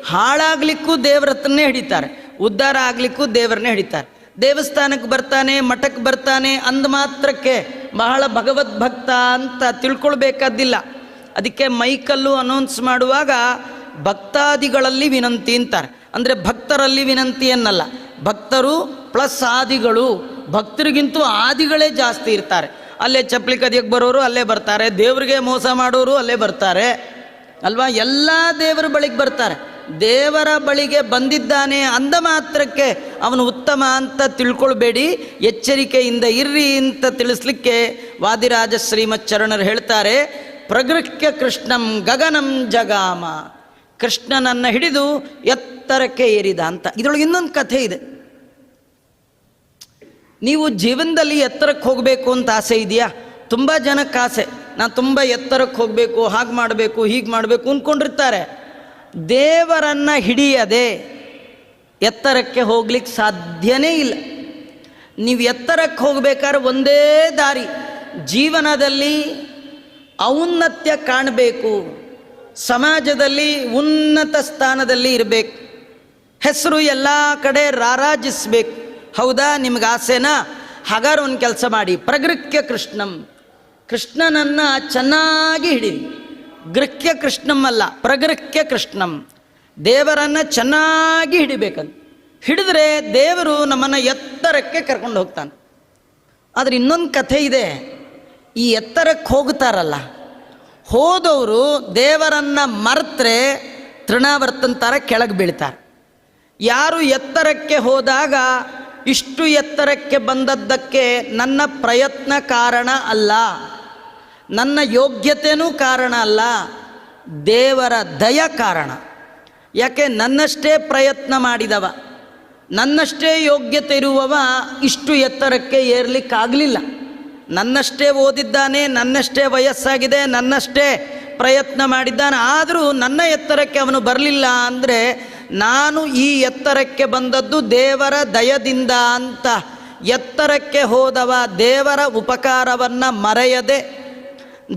ಹಾಳಾಗಲಿಕ್ಕೂ ದೇವರತ್ತನ್ನೇ ಹಿಡಿತಾರೆ, ಉದ್ಧಾರ ಆಗಲಿಕ್ಕೂ ದೇವರನ್ನೇ ಹಿಡಿತಾರೆ. ದೇವಸ್ಥಾನಕ್ಕೆ ಬರ್ತಾನೆ, ಮಠಕ್ಕೆ ಬರ್ತಾನೆ ಅಂದ ಮಾತ್ರಕ್ಕೆ ಬಹಳ ಭಗವದ್ಭಕ್ತ ಅಂತ ತಿಳ್ಕೊಳ್ಬೇಕಾದ್ದಿಲ್ಲ. ಅದಕ್ಕೆ ಮೈಕಲ್ಲು ಅನೌನ್ಸ್ ಮಾಡುವಾಗ ಭಕ್ತಾದಿಗಳಲ್ಲಿ ವಿನಂತಿ ಅಂತಾರೆ. ಅಂದರೆ ಭಕ್ತರಲ್ಲಿ ವಿನಂತಿ ಅನ್ನಲ್ಲ, ಭಕ್ತರು ಪ್ಲಸ್ ಆದಿಗಳು. ಭಕ್ತರಿಗಿಂತೂ ಆದಿಗಳೇ ಜಾಸ್ತಿ ಇರ್ತಾರೆ. ಅಲ್ಲೇ ಚಪ್ಪಲಿ ಕದಿಯಕ್ಕೆ ಬರೋರು ಅಲ್ಲೇ ಬರ್ತಾರೆ, ದೇವರಿಗೆ ಮೋಸ ಮಾಡೋರು ಅಲ್ಲೇ ಬರ್ತಾರೆ ಅಲ್ವಾ? ಎಲ್ಲ ದೇವರ ಬಳಿಗೆ ಬರ್ತಾರೆ. ದೇವರ ಬಳಿಗೆ ಬಂದಿದ್ದಾನೆ ಅಂದ ಮಾತ್ರಕ್ಕೆ ಅವನು ಉತ್ತಮ ಅಂತ ತಿಳ್ಕೊಳ್ಬೇಡಿ, ಎಚ್ಚರಿಕೆಯಿಂದ ಇರ್ರಿ ಅಂತ ತಿಳಿಸ್ಲಿಕ್ಕೆ ವಾದಿರಾಜ ಶ್ರೀಮತ್ ಚರಣರು ಹೇಳ್ತಾರೆ, ಪ್ರಗೃಹ್ಯ ಕೃಷ್ಣಂ ಗಗನಂ ಜಗಾಮ. ಕೃಷ್ಣನನ್ನು ಹಿಡಿದು ಎತ್ತರಕ್ಕೆ ಏರಿದ ಅಂತ. ಇದರೊಳಗೆ ಇನ್ನೊಂದು ಕಥೆ ಇದೆ. ನೀವು ಜೀವನದಲ್ಲಿ ಎತ್ತರಕ್ಕೆ ಹೋಗಬೇಕು ಅಂತ ಆಸೆ ಇದೆಯಾ? ತುಂಬ ಜನಕ್ಕೆ ಆಸೆ, ನಾನು ತುಂಬ ಎತ್ತರಕ್ಕೆ ಹೋಗಬೇಕು, ಹಾಗೆ ಮಾಡಬೇಕು, ಹೀಗೆ ಮಾಡಬೇಕು ಅಂದ್ಕೊಂಡಿರ್ತಾರೆ. ದೇವರನ್ನು ಹಿಡಿಯದೆ ಎತ್ತರಕ್ಕೆ ಹೋಗ್ಲಿಕ್ಕೆ ಸಾಧ್ಯನೇ ಇಲ್ಲ. ನೀವು ಎತ್ತರಕ್ಕೆ ಹೋಗಬೇಕಾದ್ರೆ ಒಂದೇ ದಾರಿ, ಜೀವನದಲ್ಲಿ ಔನ್ನತ್ಯ ಕಾಣಬೇಕು, ಸಮಾಜದಲ್ಲಿ ಉನ್ನತ ಸ್ಥಾನದಲ್ಲಿ ಇರಬೇಕು, ಹೆಸರು ಎಲ್ಲ ಕಡೆ ರಾರಾಜಿಸ್ಬೇಕು. ಹೌದಾ? ನಿಮ್ಗೆ ಆಸೆನಾ? ಹಾಗಾದ್ರೆ ಒಂದು ಕೆಲಸ ಮಾಡಿ, ಪ್ರಗೃಹ್ಯ ಕೃಷ್ಣಂ, ಕೃಷ್ಣನನ್ನು ಚೆನ್ನಾಗಿ ಹಿಡೀರಿ. ಗೃಹ್ಯ ಕೃಷ್ಣಂ ಅಲ್ಲ, ಪ್ರಗೃಹ್ಯ ಕೃಷ್ಣಂ. ದೇವರನ್ನು ಚೆನ್ನಾಗಿ ಹಿಡಿಬೇಕಂತ. ಹಿಡಿದ್ರೆ ದೇವರು ನಮ್ಮನ್ನು ಎತ್ತರಕ್ಕೆ ಕರ್ಕೊಂಡು ಹೋಗ್ತಾನೆ. ಆದರೆ ಇನ್ನೊಂದು ಕಥೆ ಇದೆ. ಈ ಎತ್ತರಕ್ಕೆ ಹೋಗ್ತಾರಲ್ಲ, ಹೋದವರು ದೇವರನ್ನು ಮರೆತರೆ ತೃಣಾವರ್ತನ ಥರ ಕೆಳಗೆ ಬೀಳ್ತಾರೆ. ಯಾರು ಎತ್ತರಕ್ಕೆ ಹೋದಾಗ ಇಷ್ಟು ಎತ್ತರಕ್ಕೆ ಬಂದದ್ದಕ್ಕೆ ನನ್ನ ಪ್ರಯತ್ನ ಕಾರಣ ಅಲ್ಲ, ನನ್ನ ಯೋಗ್ಯತೆಯೂ ಕಾರಣ ಅಲ್ಲ, ದೇವರ ದಯ ಕಾರಣ. ಯಾಕೆ? ನನ್ನಷ್ಟೇ ಪ್ರಯತ್ನ ಮಾಡಿದವ, ನನ್ನಷ್ಟೇ ಯೋಗ್ಯತೆ ಇರುವವ ಇಷ್ಟು ಎತ್ತರಕ್ಕೆ ಏರ್ಲಿಕ್ಕಾಗಲಿಲ್ಲ. ನನ್ನಷ್ಟೇ ಓದಿದ್ದಾನೆ, ನನ್ನಷ್ಟೇ ವಯಸ್ಸಾಗಿದೆ, ನನ್ನಷ್ಟೇ ಪ್ರಯತ್ನ ಮಾಡಿದ್ದಾನೆ, ಆದರೂ ನನ್ನ ಎತ್ತರಕ್ಕೆ ಅವನು ಬರಲಿಲ್ಲ. ಅಂದರೆ ನಾನು ಈ ಎತ್ತರಕ್ಕೆ ಬಂದದ್ದು ದೇವರ ದಯದಿಂದ ಅಂತ. ಎತ್ತರಕ್ಕೆ ಹೋದವ ದೇವರ ಉಪಕಾರವನ್ನು ಮರೆಯದೆ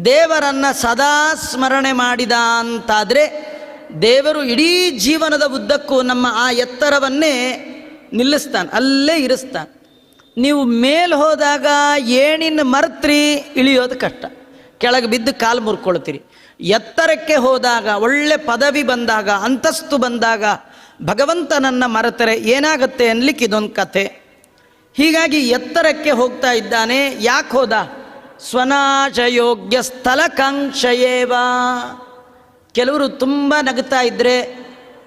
ದೇವರನ್ನು ಸದಾ ಸ್ಮರಣೆ ಮಾಡಿದ ಅಂತಾದರೆ ದೇವರು ಇಡೀ ಜೀವನದ ಉದ್ದಕ್ಕೂ ನಮ್ಮ ಆ ಎತ್ತರವನ್ನೇ ನಿಲ್ಲಿಸ್ತಾನೆ, ಅಲ್ಲೇ ಇರಿಸ್ತಾನೆ. ನೀವು ಮೇಲೆ ಹೋದಾಗ ಏಣಿನ ಮರೆತ್ರಿ ಇಳಿಯೋದು ಕಷ್ಟ, ಕೆಳಗೆ ಬಿದ್ದು ಕಾಲು ಮುರ್ಕೊಳ್ತೀರಿ. ಎತ್ತರಕ್ಕೆ ಹೋದಾಗ, ಒಳ್ಳೆ ಪದವಿ ಬಂದಾಗ, ಅಂತಸ್ತು ಬಂದಾಗ ಭಗವಂತನನ್ನು ಮರೆತರೆ ಏನಾಗುತ್ತೆ ಅನ್ಲಿಕ್ಕೆ ಇದೊಂದು ಕಥೆ. ಹೀಗಾಗಿ ಎತ್ತರಕ್ಕೆ ಹೋಗ್ತಾ ಇದ್ದಾನೆ. ಯಾಕೆ ಹೋದ? ಸ್ವನಾಶಯೋಗ್ಯ ಸ್ಥಳಕಾಂಕ್ಷಯೇವ. ಕೆಲವರು ತುಂಬ ನಗ್ತಾ ಇದ್ದರೆ,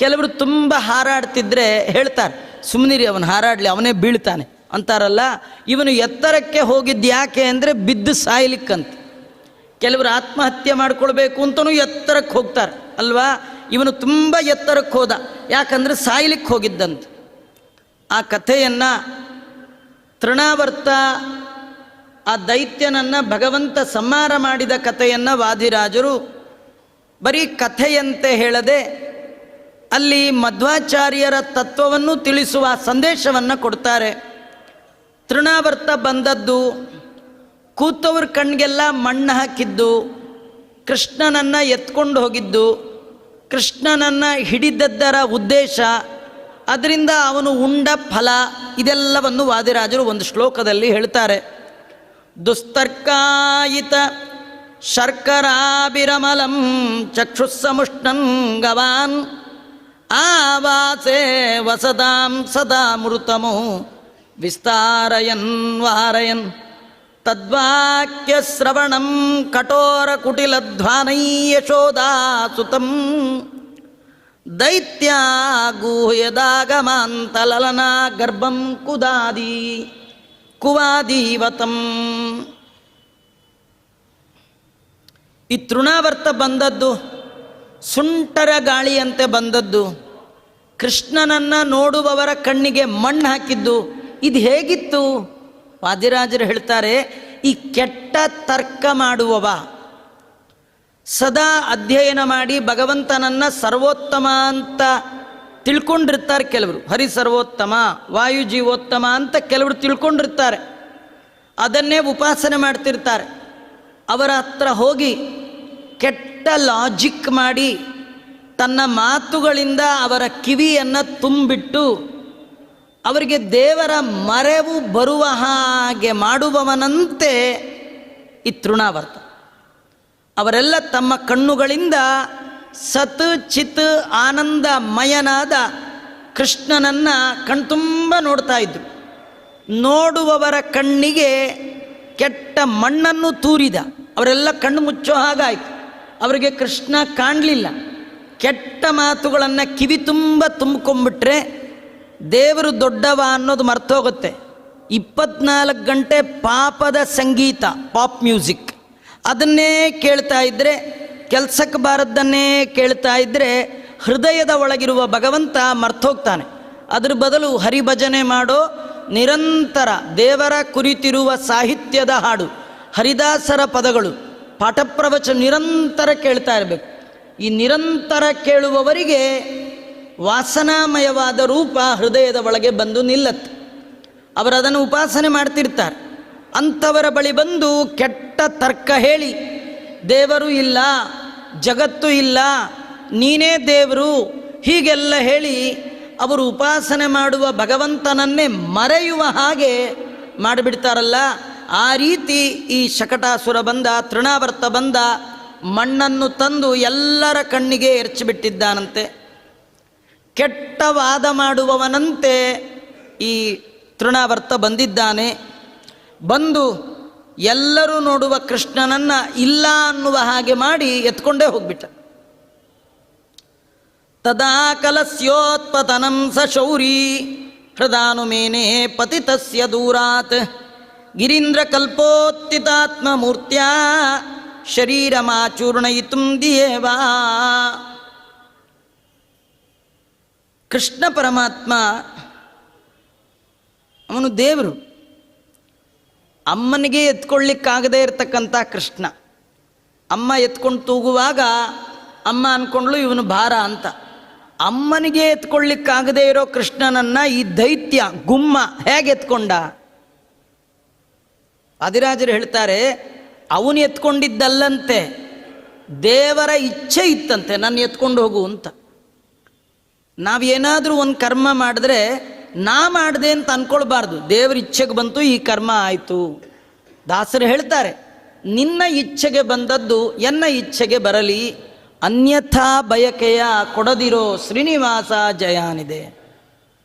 ಕೆಲವರು ತುಂಬ ಹಾರಾಡ್ತಿದ್ರೆ ಹೇಳ್ತಾರೆ, ಸುಮ್ಮನಿರಿ, ಅವನು ಹಾರಾಡಲಿ, ಅವನೇ ಬೀಳ್ತಾನೆ ಅಂತಾರಲ್ಲ. ಇವನು ಎತ್ತರಕ್ಕೆ ಹೋಗಿದ್ದು ಯಾಕೆ ಅಂದರೆ ಬಿದ್ದು ಸಾಯ್ಲಿಕ್ಕಂತ. ಕೆಲವರು ಆತ್ಮಹತ್ಯೆ ಮಾಡ್ಕೊಳ್ಬೇಕು ಅಂತಲೂ ಎತ್ತರಕ್ಕೆ ಹೋಗ್ತಾರೆ ಅಲ್ವಾ. ಇವನು ತುಂಬ ಎತ್ತರಕ್ಕೆ ಹೋದ, ಯಾಕಂದರೆ ಸಾಯ್ಲಿಕ್ಕೆ ಹೋಗಿದ್ದಂತ. ಆ ಕಥೆಯನ್ನು ತೃಣಾವರ್ತ ಆ ದೈತ್ಯನನ್ನು ಭಗವಂತ ಸಂಹಾರ ಮಾಡಿದ ಕಥೆಯನ್ನು ವಾದಿರಾಜರು ಬರೀ ಕಥೆಯಂತೆ ಹೇಳದೆ ಅಲ್ಲಿ ಮಧ್ವಾಚಾರ್ಯರ ತತ್ವವನ್ನು ತಿಳಿಸುವ ಸಂದೇಶವನ್ನು ಕೊಡ್ತಾರೆ. ತೃಣಾವರ್ತ ಬಂದದ್ದು, ಕೂತವ್ರ ಕಣ್ಗೆಲ್ಲ ಮಣ್ಣು ಹಾಕಿದ್ದು, ಕೃಷ್ಣನನ್ನು ಎತ್ಕೊಂಡು ಹೋಗಿದ್ದು, ಕೃಷ್ಣನನ್ನು ಹಿಡಿದದ್ದರ ಉದ್ದೇಶ, ಅದರಿಂದ ಅವನು ಉಂಡ ಫಲ, ಇದೆಲ್ಲವನ್ನು ವಾದಿರಾಜರು ಒಂದು ಶ್ಲೋಕದಲ್ಲಿ ಹೇಳ್ತಾರೆ. ದುಸ್ತರ್ಕಾಯಿತ ಶರ್ಕರಾಭಿರಮಲಂ ಚಕ್ಷುಸ್ಸಮುಷ್ಣಂ ಗವಾನ್ ಆವಾಸೆ ವಸದಾಂ ಸದಾ ಮೃತಮೋ ವಿಸ್ತಾರಯನ್ ವಾರಯನ್ ತದ್ವಾಕ್ಯ ಶ್ರವಣಂ ಕಠೋರ ಕುಟಿಲಧ್ವಾನೈ ಯಶೋದಾಸುತಂ ದೈತ್ಯಾಗೂಹ್ಯದಾಗಮಾಂತಲಲನಾ ಗರ್ಭಂ ಕುವಾದೀವತಂ. ಈ ತೃಣಾವರ್ತ ಬಂದದ್ದು ಸುಂಟರ ಗಾಳಿಯಂತೆ ಬಂದದ್ದು, ಕೃಷ್ಣನನ್ನು ನೋಡುವವರ ಕಣ್ಣಿಗೆ ಮಣ್ಣು ಹಾಕಿದ್ದು. ಇದು ಹೇಗಿತ್ತು? ವಾದಿರಾಜರು ಹೇಳ್ತಾರೆ, ಈ ಕೆಟ್ಟ ತರ್ಕ ಮಾಡುವವ, ಸದಾ ಅಧ್ಯಯನ ಮಾಡಿ ಭಗವಂತನನ್ನು ಸರ್ವೋತ್ತಮ ಅಂತ ತಿಳ್ಕೊಂಡಿರ್ತಾರೆ ಕೆಲವರು. ಹರಿ ಸರ್ವೋತ್ತಮ, ವಾಯು ಜೀವೋತ್ತಮ ಅಂತ ಕೆಲವರು ತಿಳ್ಕೊಂಡಿರ್ತಾರೆ, ಅದನ್ನೇ ಉಪಾಸನೆ ಮಾಡ್ತಿರ್ತಾರೆ. ಅವರ ಹತ್ರ ಹೋಗಿ ಕೆಟ್ಟ ಲಾಜಿಕ್ ಮಾಡಿ ತನ್ನ ಮಾತುಗಳಿಂದ ಅವರ ಕಿವಿಯನ್ನು ತುಂಬಿಟ್ಟು ಅವರಿಗೆ ದೇವರ ಮರೆವು ಬರುವ ಹಾಗೆ ಮಾಡುವವನಂತೆ ಈ ತೃಣಾವರ್ತ. ಅವರೆಲ್ಲ ತಮ್ಮ ಕಣ್ಣುಗಳಿಂದ ಸತ್ ಚಿತ್ ಆನಂದಮಯನಾದ ಕೃಷ್ಣನನ್ನು ಕಣ್ತುಂಬ ನೋಡ್ತಾ ಇದ್ರು. ನೋಡುವವರ ಕಣ್ಣಿಗೆ ಕೆಟ್ಟ ಮಣ್ಣನ್ನು ತೂರಿದ. ಅವರೆಲ್ಲ ಕಣ್ಣು ಮುಚ್ಚೋ ಹಾಗಾಯಿತು, ಅವರಿಗೆ ಕೃಷ್ಣ ಕಾಣಲಿಲ್ಲ. ಕೆಟ್ಟ ಮಾತುಗಳನ್ನು ಕಿವಿ ತುಂಬ ತುಂಬಿಕೊಂಡ್ಬಿಟ್ರೆ ದೇವರು ದೊಡ್ಡವ ಅನ್ನೋದು ಮರ್ತೋಗುತ್ತೆ. 24 ಗಂಟೆ ಪಾಪದ ಸಂಗೀತ, ಪಾಪ್ ಮ್ಯೂಸಿಕ್, ಅದನ್ನೇ ಕೇಳ್ತಾ ಇದ್ದರೆ, ಕೆಲಸಕ್ಕೆ ಬಾರದ್ದನ್ನೇ ಕೇಳ್ತಾ ಇದ್ದರೆ ಹೃದಯದ ಒಳಗಿರುವ ಭಗವಂತ ಮರ್ತೋಗ್ತಾನೆ. ಅದ್ರ ಬದಲು ಹರಿಭಜನೆ ಮಾಡೋ, ನಿರಂತರ ದೇವರ ಕುರಿತಿರುವ ಸಾಹಿತ್ಯದ ಹಾಡು, ಹರಿದಾಸರ ಪದಗಳು, ಪಾಠಪ್ರವಚನ ನಿರಂತರ ಕೇಳ್ತಾ ಇರಬೇಕು. ಈ ನಿರಂತರ ಕೇಳುವವರಿಗೆ ವಾಸನಾಮಯವಾದ ರೂಪ ಹೃದಯದ ಒಳಗೆ ಬಂದು ನಿಲ್ಲತ್ತೆ. ಅವರದನ್ನು ಉಪಾಸನೆ ಮಾಡ್ತಿರ್ತಾರೆ. ಅಂಥವರ ಬಳಿ ಬಂದು ಕೆಟ್ಟ ತರ್ಕ ಹೇಳಿ, ದೇವರು ಇಲ್ಲ, ಜಗತ್ತು ಇಲ್ಲ, ನೀನೇ ದೇವರು, ಹೀಗೆಲ್ಲ ಹೇಳಿ ಅವರು ಉಪಾಸನೆ ಮಾಡುವ ಭಗವಂತನನ್ನೇ ಮರೆಯುವ ಹಾಗೆ ಮಾಡಿಬಿಡ್ತಾರಲ್ಲ. ಆ ರೀತಿ ಈ ಶಕಟಾಸುರ ಬಂದ, ತೃಣಾವರ್ತ ಬಂದ, ಮಣ್ಣನ್ನು ತಂದು ಎಲ್ಲರ ಕಣ್ಣಿಗೆ ಎರಚಿಬಿಟ್ಟಿದ್ದಾನಂತೆ. ಕೆಟ್ಟ ವಾದ ಮಾಡುವವನಂತೆ ಈ ತೃಣಾವರ್ತ ಬಂದಿದ್ದಾನೆ. ಬಂದು ಎಲ್ಲರೂ ನೋಡುವ ಕೃಷ್ಣನನ್ನು ಇಲ್ಲ ಅನ್ನುವ ಹಾಗೆ ಮಾಡಿ ಎತ್ಕೊಂಡೇ ಹೋಗ್ಬಿಟ್ಟ. ತದಾ ಕಲಸ್ಯೋತ್ಪತನಂ ಸ ಶೌರಿ ಹೃದಾನುಮೇನೆ ಪತಿತಸ್ಯ ದೂರಾತ್ ಗಿರೀಂದ್ರ ಕಲ್ಪೋತ್ತಿತಾತ್ಮ ಮೂರ್ತ್ಯಾ ಶರೀರಮಾಚೂರ್ಣಯಿತುಂ ದಿಯೇವಾ. ಕೃಷ್ಣ ಪರಮಾತ್ಮ ಅವನು ದೇವರು. ಅಮ್ಮನಿಗೆ ಎತ್ಕೊಳ್ಳಿಕ್ಕಾಗದೇ ಇರತಕ್ಕಂಥ ಕೃಷ್ಣ. ಅಮ್ಮ ಎತ್ಕೊಂಡು ತೂಗುವಾಗ ಅಮ್ಮ ಅಂದ್ಕೊಂಡ್ಳು ಇವನು ಭಾರ ಅಂತ. ಅಮ್ಮನಿಗೆ ಎತ್ಕೊಳ್ಳಿಕ್ಕಾಗದೇ ಇರೋ ಕೃಷ್ಣನನ್ನು ಈ ದೈತ್ಯ ಗುಮ್ಮ ಹೇಗೆ ಎತ್ಕೊಂಡ? ವಾದಿರಾಜರು ಹೇಳ್ತಾರೆ, ಅವನು ಎತ್ಕೊಂಡಿದ್ದಲ್ಲಂತೆ, ದೇವರ ಇಚ್ಛೆ ಇತ್ತಂತೆ ನನ್ನ ಎತ್ಕೊಂಡು ಹೋಗು ಅಂತ. ನಾವೇನಾದರೂ ಒಂದು ಕರ್ಮ ಮಾಡಿದ್ರೆ ನಾ ಮಾಡಿದೆ ಅಂತ ಅಂದ್ಕೊಳ್ಬಾರ್ದು. ದೇವರ ಇಚ್ಛೆಗೆ ಬಂತು, ಈ ಕರ್ಮ ಆಯಿತು. ದಾಸರು ಹೇಳ್ತಾರೆ, ನಿನ್ನ ಇಚ್ಛೆಗೆ ಬಂದದ್ದು ಎನ್ನ ಇಚ್ಛೆಗೆ ಬರಲಿ, ಅನ್ಯಥಾ ಬಯಕೆಯ ಕೊಡದಿರೋ ಶ್ರೀನಿವಾಸ ಜಯಾನಿದೆ.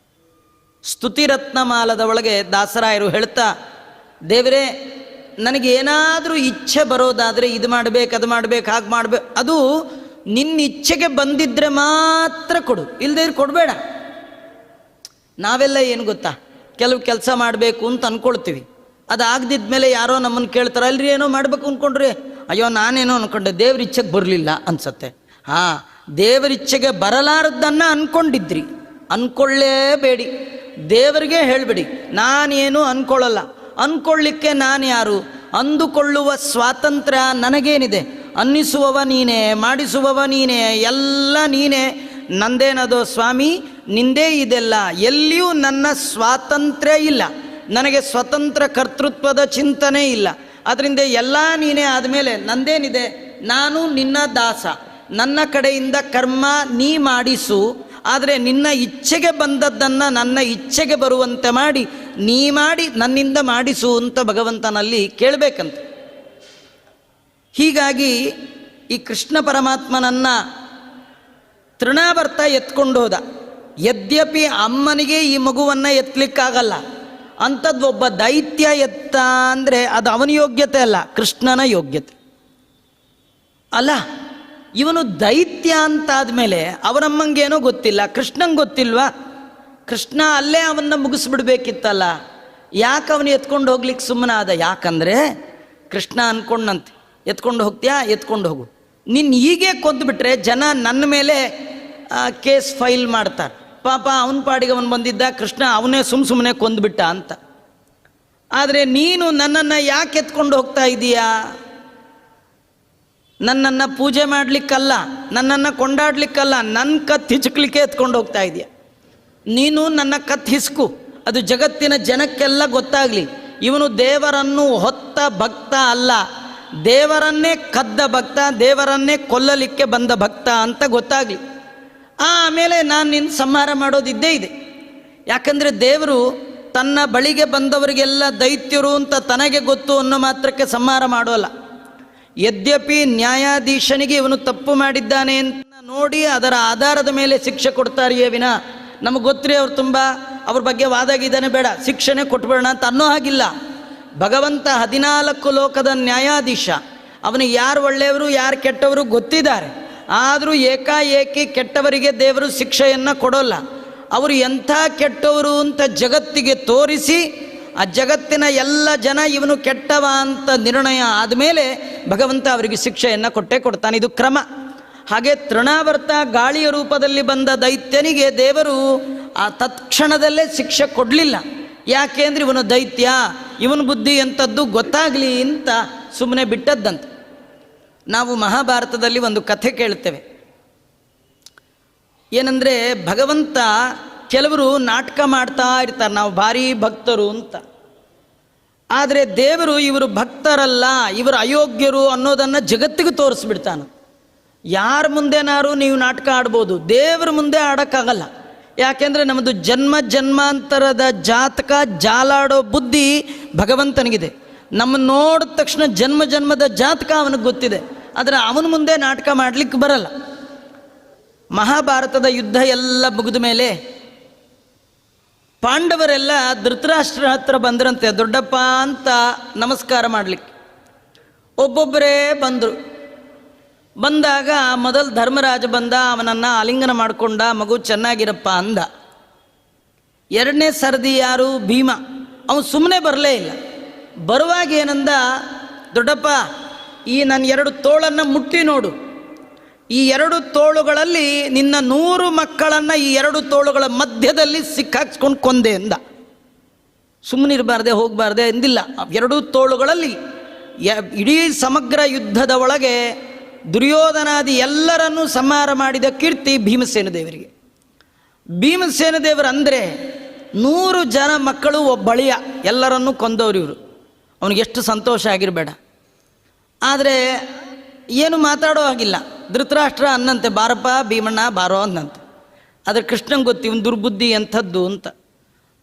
ಸ್ತುತಿರತ್ನಮಾಲದ ಒಳಗೆ ದಾಸರಾಯರು ಹೇಳ್ತಾ, ದೇವರೇ ನನಗೇನಾದರೂ ಇಚ್ಛೆ ಬರೋದಾದರೆ ಇದು ಮಾಡಬೇಕು, ಅದು ಮಾಡಬೇಕು, ಹಾಗೆ ಮಾಡಬೇಕು, ಅದು ನಿನ್ನ ಇಚ್ಛೆಗೆ ಬಂದಿದ್ದರೆ ಮಾತ್ರ ಕೊಡು, ಇಲ್ಲದೇ ಕೊಡಬೇಡ. ನಾವೆಲ್ಲ ಏನು ಗೊತ್ತಾ, ಕೆಲವು ಕೆಲಸ ಮಾಡಬೇಕು ಅಂತ ಅಂದ್ಕೊಳ್ತೀವಿ. ಅದಾಗದಿದ್ಮೇಲೆ ಯಾರೋ ನಮ್ಮನ್ನು ಕೇಳ್ತಾರೆ, ಅಲ್ರಿ ಏನೋ ಮಾಡಬೇಕು ಅಂದ್ಕೊಂಡ್ರಿ, ಅಯ್ಯೋ ನಾನೇನೋ ಅಂದ್ಕೊಂಡೆ, ದೇವ್ರ ಇಚ್ಛೆಗೆ ಬರಲಿಲ್ಲ ಅನ್ಸತ್ತೆ. ಹಾಂ, ದೇವರ ಇಚ್ಛೆಗೆ ಬರಲಾರದ್ದನ್ನು ಅಂದ್ಕೊಂಡಿದ್ರಿ, ಅಂದ್ಕೊಳ್ಳೇಬೇಡಿ. ದೇವರಿಗೆ ಹೇಳಬೇಡಿ ನಾನೇನು ಅಂದ್ಕೊಳ್ಳಲ್ಲ, ಅಂದ್ಕೊಳ್ಳಿಕ್ಕೆ ನಾನು ಯಾರು, ಅಂದುಕೊಳ್ಳುವ ಸ್ವಾತಂತ್ರ್ಯ ನನಗೇನಿದೆ, ಅನ್ನಿಸುವವ ನೀನೇ, ಮಾಡಿಸುವವ ನೀನೇ, ಎಲ್ಲ ನೀನೇ, ನಂದೇನದು ಸ್ವಾಮಿ, ನಿಂದೇ ಇದೆಲ್ಲ, ಎಲ್ಲಿಯೂ ನನ್ನ ಸ್ವಾತಂತ್ರ್ಯ ಇಲ್ಲ, ನನಗೆ ಸ್ವತಂತ್ರ ಕರ್ತೃತ್ವದ ಚಿಂತನೆ ಇಲ್ಲ. ಅದರಿಂದ ಎಲ್ಲ ನೀನೇ ಆದಮೇಲೆ ನಂದೇನಿದೆ, ನಾನು ನಿನ್ನ ದಾಸ, ನನ್ನ ಕಡೆಯಿಂದ ಕರ್ಮ ನೀ ಮಾಡಿಸು, ಆದರೆ ನಿನ್ನ ಇಚ್ಛೆಗೆ ಬಂದದ್ದನ್ನು ನನ್ನ ಇಚ್ಛೆಗೆ ಬರುವಂತೆ ಮಾಡಿ ನೀ ಮಾಡಿ ನನ್ನಿಂದ ಮಾಡಿಸು ಅಂತ ಭಗವಂತನಲ್ಲಿ ಕೇಳಬೇಕಂತ. ಹೀಗಾಗಿ ಈ ಕೃಷ್ಣ ಪರಮಾತ್ಮನನ್ನು ತೃಣಾವರ್ತ ಎತ್ಕೊಂಡು ಹೋದ. ಯದ್ಯಪಿ ಅಮ್ಮನಿಗೆ ಈ ಮಗುವನ್ನು ಎತ್ತಲಿಕ್ಕಾಗಲ್ಲ, ಅಂಥದ್ದು ಒಬ್ಬ ದೈತ್ಯ ಎತ್ತ ಅಂದರೆ ಅದು ಅವನ ಯೋಗ್ಯತೆ ಅಲ್ಲ, ಕೃಷ್ಣನ ಯೋಗ್ಯತೆ ಅಲ್ಲ. ಇವನು ದೈತ್ಯ ಅಂತಾದಮೇಲೆ ಅವರಮ್ಮಂಗೇನೋ ಗೊತ್ತಿಲ್ಲ, ಕೃಷ್ಣಂಗೆ ಗೊತ್ತಿಲ್ವಾ? ಕೃಷ್ಣ ಅಲ್ಲೇ ಅವನ್ನ ಮುಗಿಸ್ಬಿಡ್ಬೇಕಿತ್ತಲ್ಲ, ಯಾಕೆ ಅವನು ಎತ್ಕೊಂಡು ಹೋಗ್ಲಿಕ್ಕೆ ಸುಮ್ಮನೆ ಆದ? ಯಾಕಂದರೆ ಕೃಷ್ಣ ಅಂದ್ಕೊಂಡಂತೆ, ಎತ್ಕೊಂಡು ಹೋಗ್ತೀಯಾ, ಎತ್ಕೊಂಡು ಹೋಗು, ನಿನ್ನ ಹೀಗೆ ಕೊಂದುಬಿಟ್ರೆ ಜನ ನನ್ನ ಮೇಲೆ ಕೇಸ್ ಫೈಲ್ ಮಾಡ್ತಾರೆ, ಪಾಪ ಅವನ ಪಾಡಿಗೆ ಅವನು ಬಂದಿದ್ದ, ಕೃಷ್ಣ ಅವನೇ ಸುಮ್ಮನೆ ಕೊಂದುಬಿಟ್ಟ ಅಂತ. ಆದರೆ ನೀನು ನನ್ನನ್ನು ಯಾಕೆ ಎತ್ಕೊಂಡು ಹೋಗ್ತಾ ಇದ್ದೀಯಾ? ನನ್ನನ್ನು ಪೂಜೆ ಮಾಡಲಿಕ್ಕಲ್ಲ, ನನ್ನನ್ನು ಕೊಂಡಾಡ್ಲಿಕ್ಕಲ್ಲ, ನನ್ನ ಕತ್ತು ಹಿಚ್ಕಲಿಕ್ಕೆ ಎತ್ಕೊಂಡು ಹೋಗ್ತಾ ಇದೆಯಾ. ನೀನು ನನ್ನ ಕತ್ತು ಹಿಸ್ಕು, ಅದು ಜಗತ್ತಿನ ಜನಕ್ಕೆಲ್ಲ ಗೊತ್ತಾಗಲಿ, ಇವನು ದೇವರನ್ನು ಹೊತ್ತ ಭಕ್ತ ಅಲ್ಲ, ದೇವರನ್ನೇ ಕದ್ದ ಭಕ್ತ, ದೇವರನ್ನೇ ಕೊಲ್ಲಲಿಕ್ಕೆ ಬಂದ ಭಕ್ತ ಅಂತ ಗೊತ್ತಾಗಲಿ. ಆಮೇಲೆ ನಾನು ನಿನ್ನ ಸಂಹಾರ ಮಾಡೋದಿದ್ದೇ ಇದೆ. ಯಾಕಂದರೆ ದೇವರು ತನ್ನ ಬಳಿಗೆ ಬಂದವರಿಗೆಲ್ಲ ದೈತ್ಯರು ಅಂತ ತನಗೆ ಗೊತ್ತು ಅನ್ನೋ ಮಾತ್ರಕ್ಕೆ ಸಂಹಾರ ಮಾಡೋಲ್ಲ. ಯದ್ಯಪಿ ನ್ಯಾಯಾಧೀಶನಿಗೆ ಇವನು ತಪ್ಪು ಮಾಡಿದ್ದಾನೆ ಅಂತ ನೋಡಿ ಅದರ ಆಧಾರದ ಮೇಲೆ ಶಿಕ್ಷೆ ಕೊಡ್ತಾರೆಯೇ ವಿನ, ನಮಗೆ ಗೊತ್ತರಿ ಅವ್ರು ತುಂಬ ಅವ್ರ ಬಗ್ಗೆ ವಾದಾಗಿದ್ದಾನೆ, ಬೇಡ ಶಿಕ್ಷೆನೇ ಕೊಟ್ಬಿಡೋಣ ಅಂತ ಅನ್ನೋ ಹಾಗಿಲ್ಲ. ಭಗವಂತ 14 ಲೋಕದ ನ್ಯಾಯಾಧೀಶ, ಅವನಿಗೆ ಯಾರು ಒಳ್ಳೆಯವರು ಯಾರು ಕೆಟ್ಟವರು ಗೊತ್ತಿದ್ದಾರೆ. ಆದರೂ ಏಕಾಏಕಿ ಕೆಟ್ಟವರಿಗೆ ದೇವರು ಶಿಕ್ಷೆಯನ್ನು ಕೊಡೋಲ್ಲ. ಅವರು ಎಂಥ ಕೆಟ್ಟವರು ಅಂತ ಜಗತ್ತಿಗೆ ತೋರಿಸಿ ಆ ಜಗತ್ತಿನ ಎಲ್ಲ ಜನ ಇವನು ಕೆಟ್ಟವ ಅಂತ ನಿರ್ಣಯ ಆದಮೇಲೆ ಭಗವಂತ ಅವರಿಗೆ ಶಿಕ್ಷೆಯನ್ನು ಕೊಟ್ಟೇ ಕೊಡ್ತಾನೆ. ಇದು ಕ್ರಮ. ಹಾಗೆ ತೃಣಾವರ್ತ ಗಾಳಿಯ ರೂಪದಲ್ಲಿ ಬಂದ ದೈತ್ಯನಿಗೆ ದೇವರು ಆ ತತ್ಕ್ಷಣದಲ್ಲೇ ಶಿಕ್ಷೆ ಕೊಡಲಿಲ್ಲ. ಯಾಕೆ ಅಂದರೆ ಇವನು ದೈತ್ಯ, ಇವನ ಬುದ್ಧಿ ಎಂಥದ್ದು ಗೊತ್ತಾಗಲಿ ಅಂತ ಸುಮ್ಮನೆ ಬಿಟ್ಟದ್ದಂತ. ನಾವು ಮಹಾಭಾರತದಲ್ಲಿ ಒಂದು ಕಥೆ ಕೇಳ್ತೇವೆ. ಏನಂದರೆ ಭಗವಂತ ಕೆಲವರು ನಾಟಕ ಮಾಡ್ತಾ ಇರ್ತಾರೆ, ನಾವು ಭಾರೀ ಭಕ್ತರು ಅಂತ. ಆದರೆ ದೇವರು ಇವರು ಭಕ್ತರಲ್ಲ, ಇವರು ಅಯೋಗ್ಯರು ಅನ್ನೋದನ್ನು ಜಗತ್ತಿಗೆ ತೋರಿಸ್ಬಿಡ್ತಾನೆ. ಯಾರ ಮುಂದೆನಾರು ನೀವು ನಾಟಕ ಆಡ್ಬೋದು, ದೇವರ ಮುಂದೆ ಆಡೋಕ್ಕಾಗಲ್ಲ. ಯಾಕೆಂದರೆ ನಮ್ಮದು ಜನ್ಮ ಜನ್ಮಾಂತರದ ಜಾತಕ ಜಾಲಾಡೋ ಬುದ್ಧಿ ಭಗವಂತನಿಗಿದೆ. ನಮ್ಮನ್ನು ನೋಡಿದ ತಕ್ಷಣ ಜನ್ಮ ಜನ್ಮದ ಜಾತಕ ಅವನಿಗೆ ಗೊತ್ತಿದೆ, ಆದರೆ ಅವನ ಮುಂದೆ ನಾಟಕ ಮಾಡಲಿಕ್ಕೆ ಬರಲ್ಲ. ಮಹಾಭಾರತದ ಯುದ್ಧ ಎಲ್ಲ ಮುಗಿದ ಮೇಲೆ ಪಾಂಡವರೆಲ್ಲ ಧೃತರಾಷ್ಟ್ರ ಹತ್ರ ಬಂದ್ರಂತೆ, ದೊಡ್ಡಪ್ಪ ಅಂತ ನಮಸ್ಕಾರ ಮಾಡಲಿಕ್ಕೆ. ಒಬ್ಬೊಬ್ಬರೇ ಬಂದರು. ಬಂದಾಗ ಮೊದಲು ಧರ್ಮರಾಜ ಬಂದ, ಅವನನ್ನು ಆಲಿಂಗನ ಮಾಡಿಕೊಂಡ, ಮಗು ಚೆನ್ನಾಗಿರಪ್ಪ ಅಂದ. ಎರಡನೇ ಸರದಿ ಯಾರು? ಭೀಮ. ಅವನು ಸುಮ್ಮನೆ ಬರಲೇ ಇಲ್ಲ. ಬರುವಾಗ ಏನಂದ, ದೊಡ್ಡಪ್ಪ ಈ ನನ್ನ 2 ತೋಳನ್ನು ಮುಟ್ಟಿ ನೋಡು, ಈ 2 ತೋಳುಗಳಲ್ಲಿ ನಿನ್ನ 100 ಮಕ್ಕಳನ್ನು ಈ 2 ತೋಳುಗಳ ಮಧ್ಯದಲ್ಲಿ ಸಿಕ್ಕಾಕ್ಸ್ಕೊಂಡು ಕೊಂದೆ ಎಂದ. ಸುಮ್ಮನಿರಬಾರ್ದೆ, ಹೋಗಬಾರ್ದೆ ಎಂದಿಲ್ಲ. 2 ತೋಳುಗಳಲ್ಲಿ ಇಡೀ ಸಮಗ್ರ ಯುದ್ಧದ ಒಳಗೆ ದುರ್ಯೋಧನಾದಿ ಎಲ್ಲರನ್ನೂ ಸಂಹಾರ ಮಾಡಿದ ಕೀರ್ತಿ ಭೀಮಸೇನ ದೇವರಿಗೆ. ಭೀಮಸೇನ ದೇವರು ಅಂದರೆ 100 ಜನ ಮಕ್ಕಳು ಒಬ್ಬಳಿಯ ಎಲ್ಲರನ್ನೂ ಕೊಂದವರು ಇವರು. ಅವನಿಗೆ ಎಷ್ಟು ಸಂತೋಷ ಆಗಿರಬೇಡ. ಆದರೆ ಏನು ಮಾತಾಡೋ ಹಾಗಿಲ್ಲ. ಧೃತರಾಷ್ಟ್ರ ಅನ್ನಂತೆ, ಬಾರಪ್ಪ ಭೀಮಣ್ಣ ಬಾರೋ ಅನ್ನಂತೆ. ಆದರೆ ಕೃಷ್ಣಂಗೆ ಗೊತ್ತಿ ಇವನು ದುರ್ಬುದ್ಧಿ ಎಂಥದ್ದು ಅಂತ.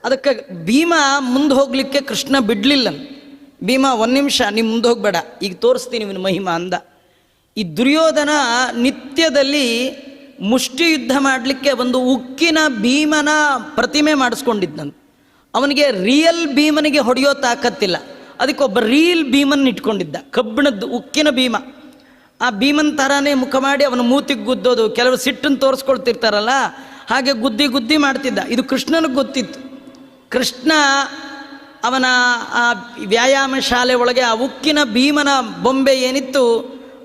ಅದಕ್ಕೆ ಭೀಮ ಮುಂದೆ ಹೋಗಲಿಕ್ಕೆ ಕೃಷ್ಣ ಬಿಡಲಿಲ್ಲ. ಭೀಮ 1 ನಿಮಿಷ ನೀವು ಮುಂದೆ ಹೋಗಬೇಡ, ಈಗ ತೋರಿಸ್ತೀನಿ ಇವನು ಮಹಿಮಾ ಅಂದ. ಈ ದುರ್ಯೋಧನ ನಿತ್ಯದಲ್ಲಿ ಮುಷ್ಟಿ ಯುದ್ಧ ಮಾಡಲಿಕ್ಕೆ ಒಂದು ಉಕ್ಕಿನ ಭೀಮನ ಪ್ರತಿಮೆ ಮಾಡಿಸ್ಕೊಂಡಿದ್ದಂತೆ. ಅವನಿಗೆ ರಿಯಲ್ ಭೀಮನಿಗೆ ಹೊಡೆಯೋ ತಾಕತ್ತಿಲ್ಲ, ಅದಕ್ಕೊಬ್ಬ ರೀಲ್ ಭೀಮನ್ ಇಟ್ಕೊಂಡಿದ್ದ, ಕಬ್ಬಿಣದ್ದು ಉಕ್ಕಿನ ಭೀಮ. ಆ ಭೀಮನ್ ಥರನೇ ಮುಖ ಮಾಡಿ ಅವನ ಮೂತಿಗೆ ಗುದ್ದೋದು. ಕೆಲವರು ಸಿಟ್ಟನ್ನು ತೋರಿಸ್ಕೊಳ್ತಿರ್ತಾರಲ್ಲ, ಹಾಗೆ ಗುದ್ದಿ ಗುದ್ದಿ ಮಾಡ್ತಿದ್ದ. ಇದು ಕೃಷ್ಣನಿಗೆ ಗೊತ್ತಿತ್ತು. ಕೃಷ್ಣ ಅವನ ಆ ವ್ಯಾಯಾಮ ಶಾಲೆ ಒಳಗೆ ಆ ಉಕ್ಕಿನ ಭೀಮನ ಬೊಂಬೆ ಏನಿತ್ತು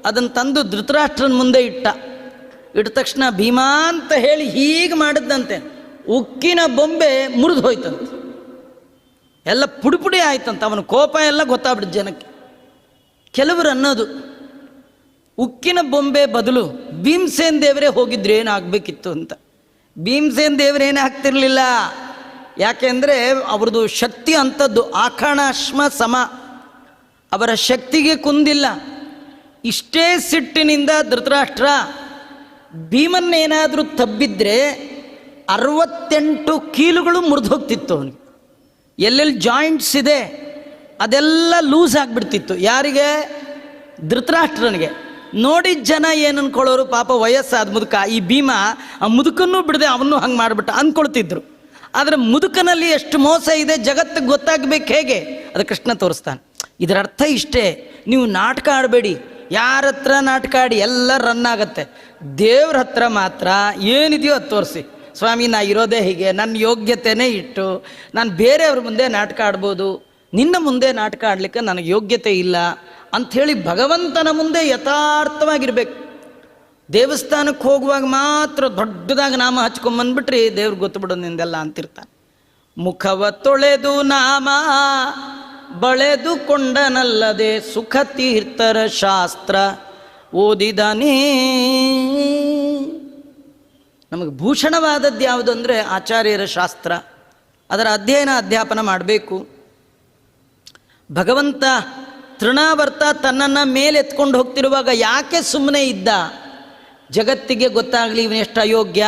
ಅದನ್ನು ತಂದು ಧೃತರಾಷ್ಟ್ರನ ಮುಂದೆ ಇಟ್ಟ ತಕ್ಷಣ ಭೀಮಾ ಅಂತ ಹೇಳಿ ಹೀಗೆ ಮಾಡಿದ್ದಂತೆ, ಉಕ್ಕಿನ ಬೊಂಬೆ ಮುರಿದು ಹೋಯ್ತಂತೆ, ಎಲ್ಲ ಪುಡಿ ಪುಡಿ ಆಯ್ತಂತ. ಅವನ ಕೋಪ ಎಲ್ಲ ಗೊತ್ತಾಗ್ಬಿಡ್ತು ಜನಕ್ಕೆ. ಕೆಲವರು ಅನ್ನೋದು ಉಕ್ಕಿನ ಬೊಂಬೆ ಬದಲು ಭೀಮಸೇನ್ ದೇವರೇ ಹೋಗಿದ್ರೆ ಏನಾಗಬೇಕಿತ್ತು ಅಂತ. ಭೀಮಸೇನ್ ದೇವರೇನೇ ಆಗ್ತಿರ್ಲಿಲ್ಲ. ಯಾಕೆಂದರೆ ಅವ್ರದ್ದು ಶಕ್ತಿ ಅಂಥದ್ದು, ಆಖಾಣಾಶ್ಮ ಸಮ, ಅವರ ಶಕ್ತಿಗೆ ಕುಂದಿಲ್ಲ. ಇಷ್ಟೇ ಸಿಟ್ಟಿನಿಂದ ಧೃತರಾಷ್ಟ್ರ ಭೀಮನ್ನೇನಾದರೂ ತಬ್ಬಿದ್ರೆ 68 ಕೀಲುಗಳು ಮುರಿದು ಹೋಗ್ತಿತ್ತು ಅವನಿಗೆ. ಎಲ್ಲೆಲ್ಲಿ ಜಾಯಿಂಟ್ಸ್ ಇದೆ ಅದೆಲ್ಲ ಲೂಸ್ ಆಗಿಬಿಡ್ತಿತ್ತು. ಯಾರಿಗೆ? ಧೃತರಾಷ್ಟ್ರನಿಗೆ. ನೋಡಿ ಜನ ಏನು ಅನ್ಕೊಳ್ಳೋರು, ಪಾಪ ವಯಸ್ಸಾದ ಮುದುಕ, ಈ ಭೀಮ ಆ ಮುದುಕನ್ನೂ ಬಿಡದೆ ಅವನು ಹಂಗೆ ಮಾಡಿಬಿಟ್ಟ ಅಂದ್ಕೊಳ್ತಿದ್ರು. ಆದರೆ ಮುದುಕನಲ್ಲಿ ಎಷ್ಟು ಮೋಸ ಇದೆ ಜಗತ್ತಿಗೆ ಗೊತ್ತಾಗಬೇಕು ಹೇಗೆ? ಅದು ಕೃಷ್ಣ ತೋರಿಸ್ತಾನೆ. ಇದರ ಅರ್ಥ ಇಷ್ಟೇ, ನೀವು ನಾಟಕ ಆಡಬೇಡಿ, ಯಾರ ಹತ್ರ ನಾಟಕ ಆಡಿ ಎಲ್ಲ ರನ್ ಆಗತ್ತೆ. ದೇವ್ರ ಹತ್ರ ಮಾತ್ರ ಏನಿದೆಯೋ ಅದು ತೋರಿಸಿ. ಸ್ವಾಮಿ, ನಾ ಇರೋದೇ ಹೀಗೆ, ನನ್ನ ಯೋಗ್ಯತೆಯೇ ಇಟ್ಟು ನಾನು ಬೇರೆಯವ್ರ ಮುಂದೆ ನಾಟಕ ಆಡ್ಬೋದು, ನಿನ್ನ ಮುಂದೆ ನಾಟಕ ಆಡಲಿಕ್ಕೆ ನನಗೆ ಯೋಗ್ಯತೆ ಇಲ್ಲ ಅಂಥೇಳಿ ಭಗವಂತನ ಮುಂದೆ ಯಥಾರ್ಥವಾಗಿರ್ಬೇಕು. ದೇವಸ್ಥಾನಕ್ಕೆ ಹೋಗುವಾಗ ಮಾತ್ರ ದೊಡ್ಡದಾಗಿ ನಾಮ ಹಚ್ಕೊಂಬಂದ್ಬಿಟ್ರಿ ದೇವ್ರಿಗೆ ಗೊತ್ತು ಬಿಡೋದು ನಿಂದೆಲ್ಲ ಅಂತಿರ್ತಾನೆ. ಮುಖವ ತೊಳೆದು ನಾಮ ಬಳೆದುಕೊಂಡನಲ್ಲದೆ ಸುಖ ತೀರ್ಥರ ಶಾಸ್ತ್ರ ಓದಿದಾನೇ. ನಮಗೆ ಭೂಷಣವಾದದ್ದು ಯಾವುದು ಅಂದರೆ ಆಚಾರ್ಯರ ಶಾಸ್ತ್ರ, ಅದರ ಅಧ್ಯಯನ ಅಧ್ಯಾಪನ ಮಾಡಬೇಕು. ಭಗವಂತ ತೃಣಾವರ್ತ ತನ್ನನ್ನು ಮೇಲೆ ಎತ್ಕೊಂಡು ಹೋಗ್ತಿರುವಾಗ ಯಾಕೆ ಸುಮ್ಮನೆ ಇದ್ದ? ಜಗತ್ತಿಗೆ ಗೊತ್ತಾಗಲಿ ಇವನೆಷ್ಟು ಅಯೋಗ್ಯ.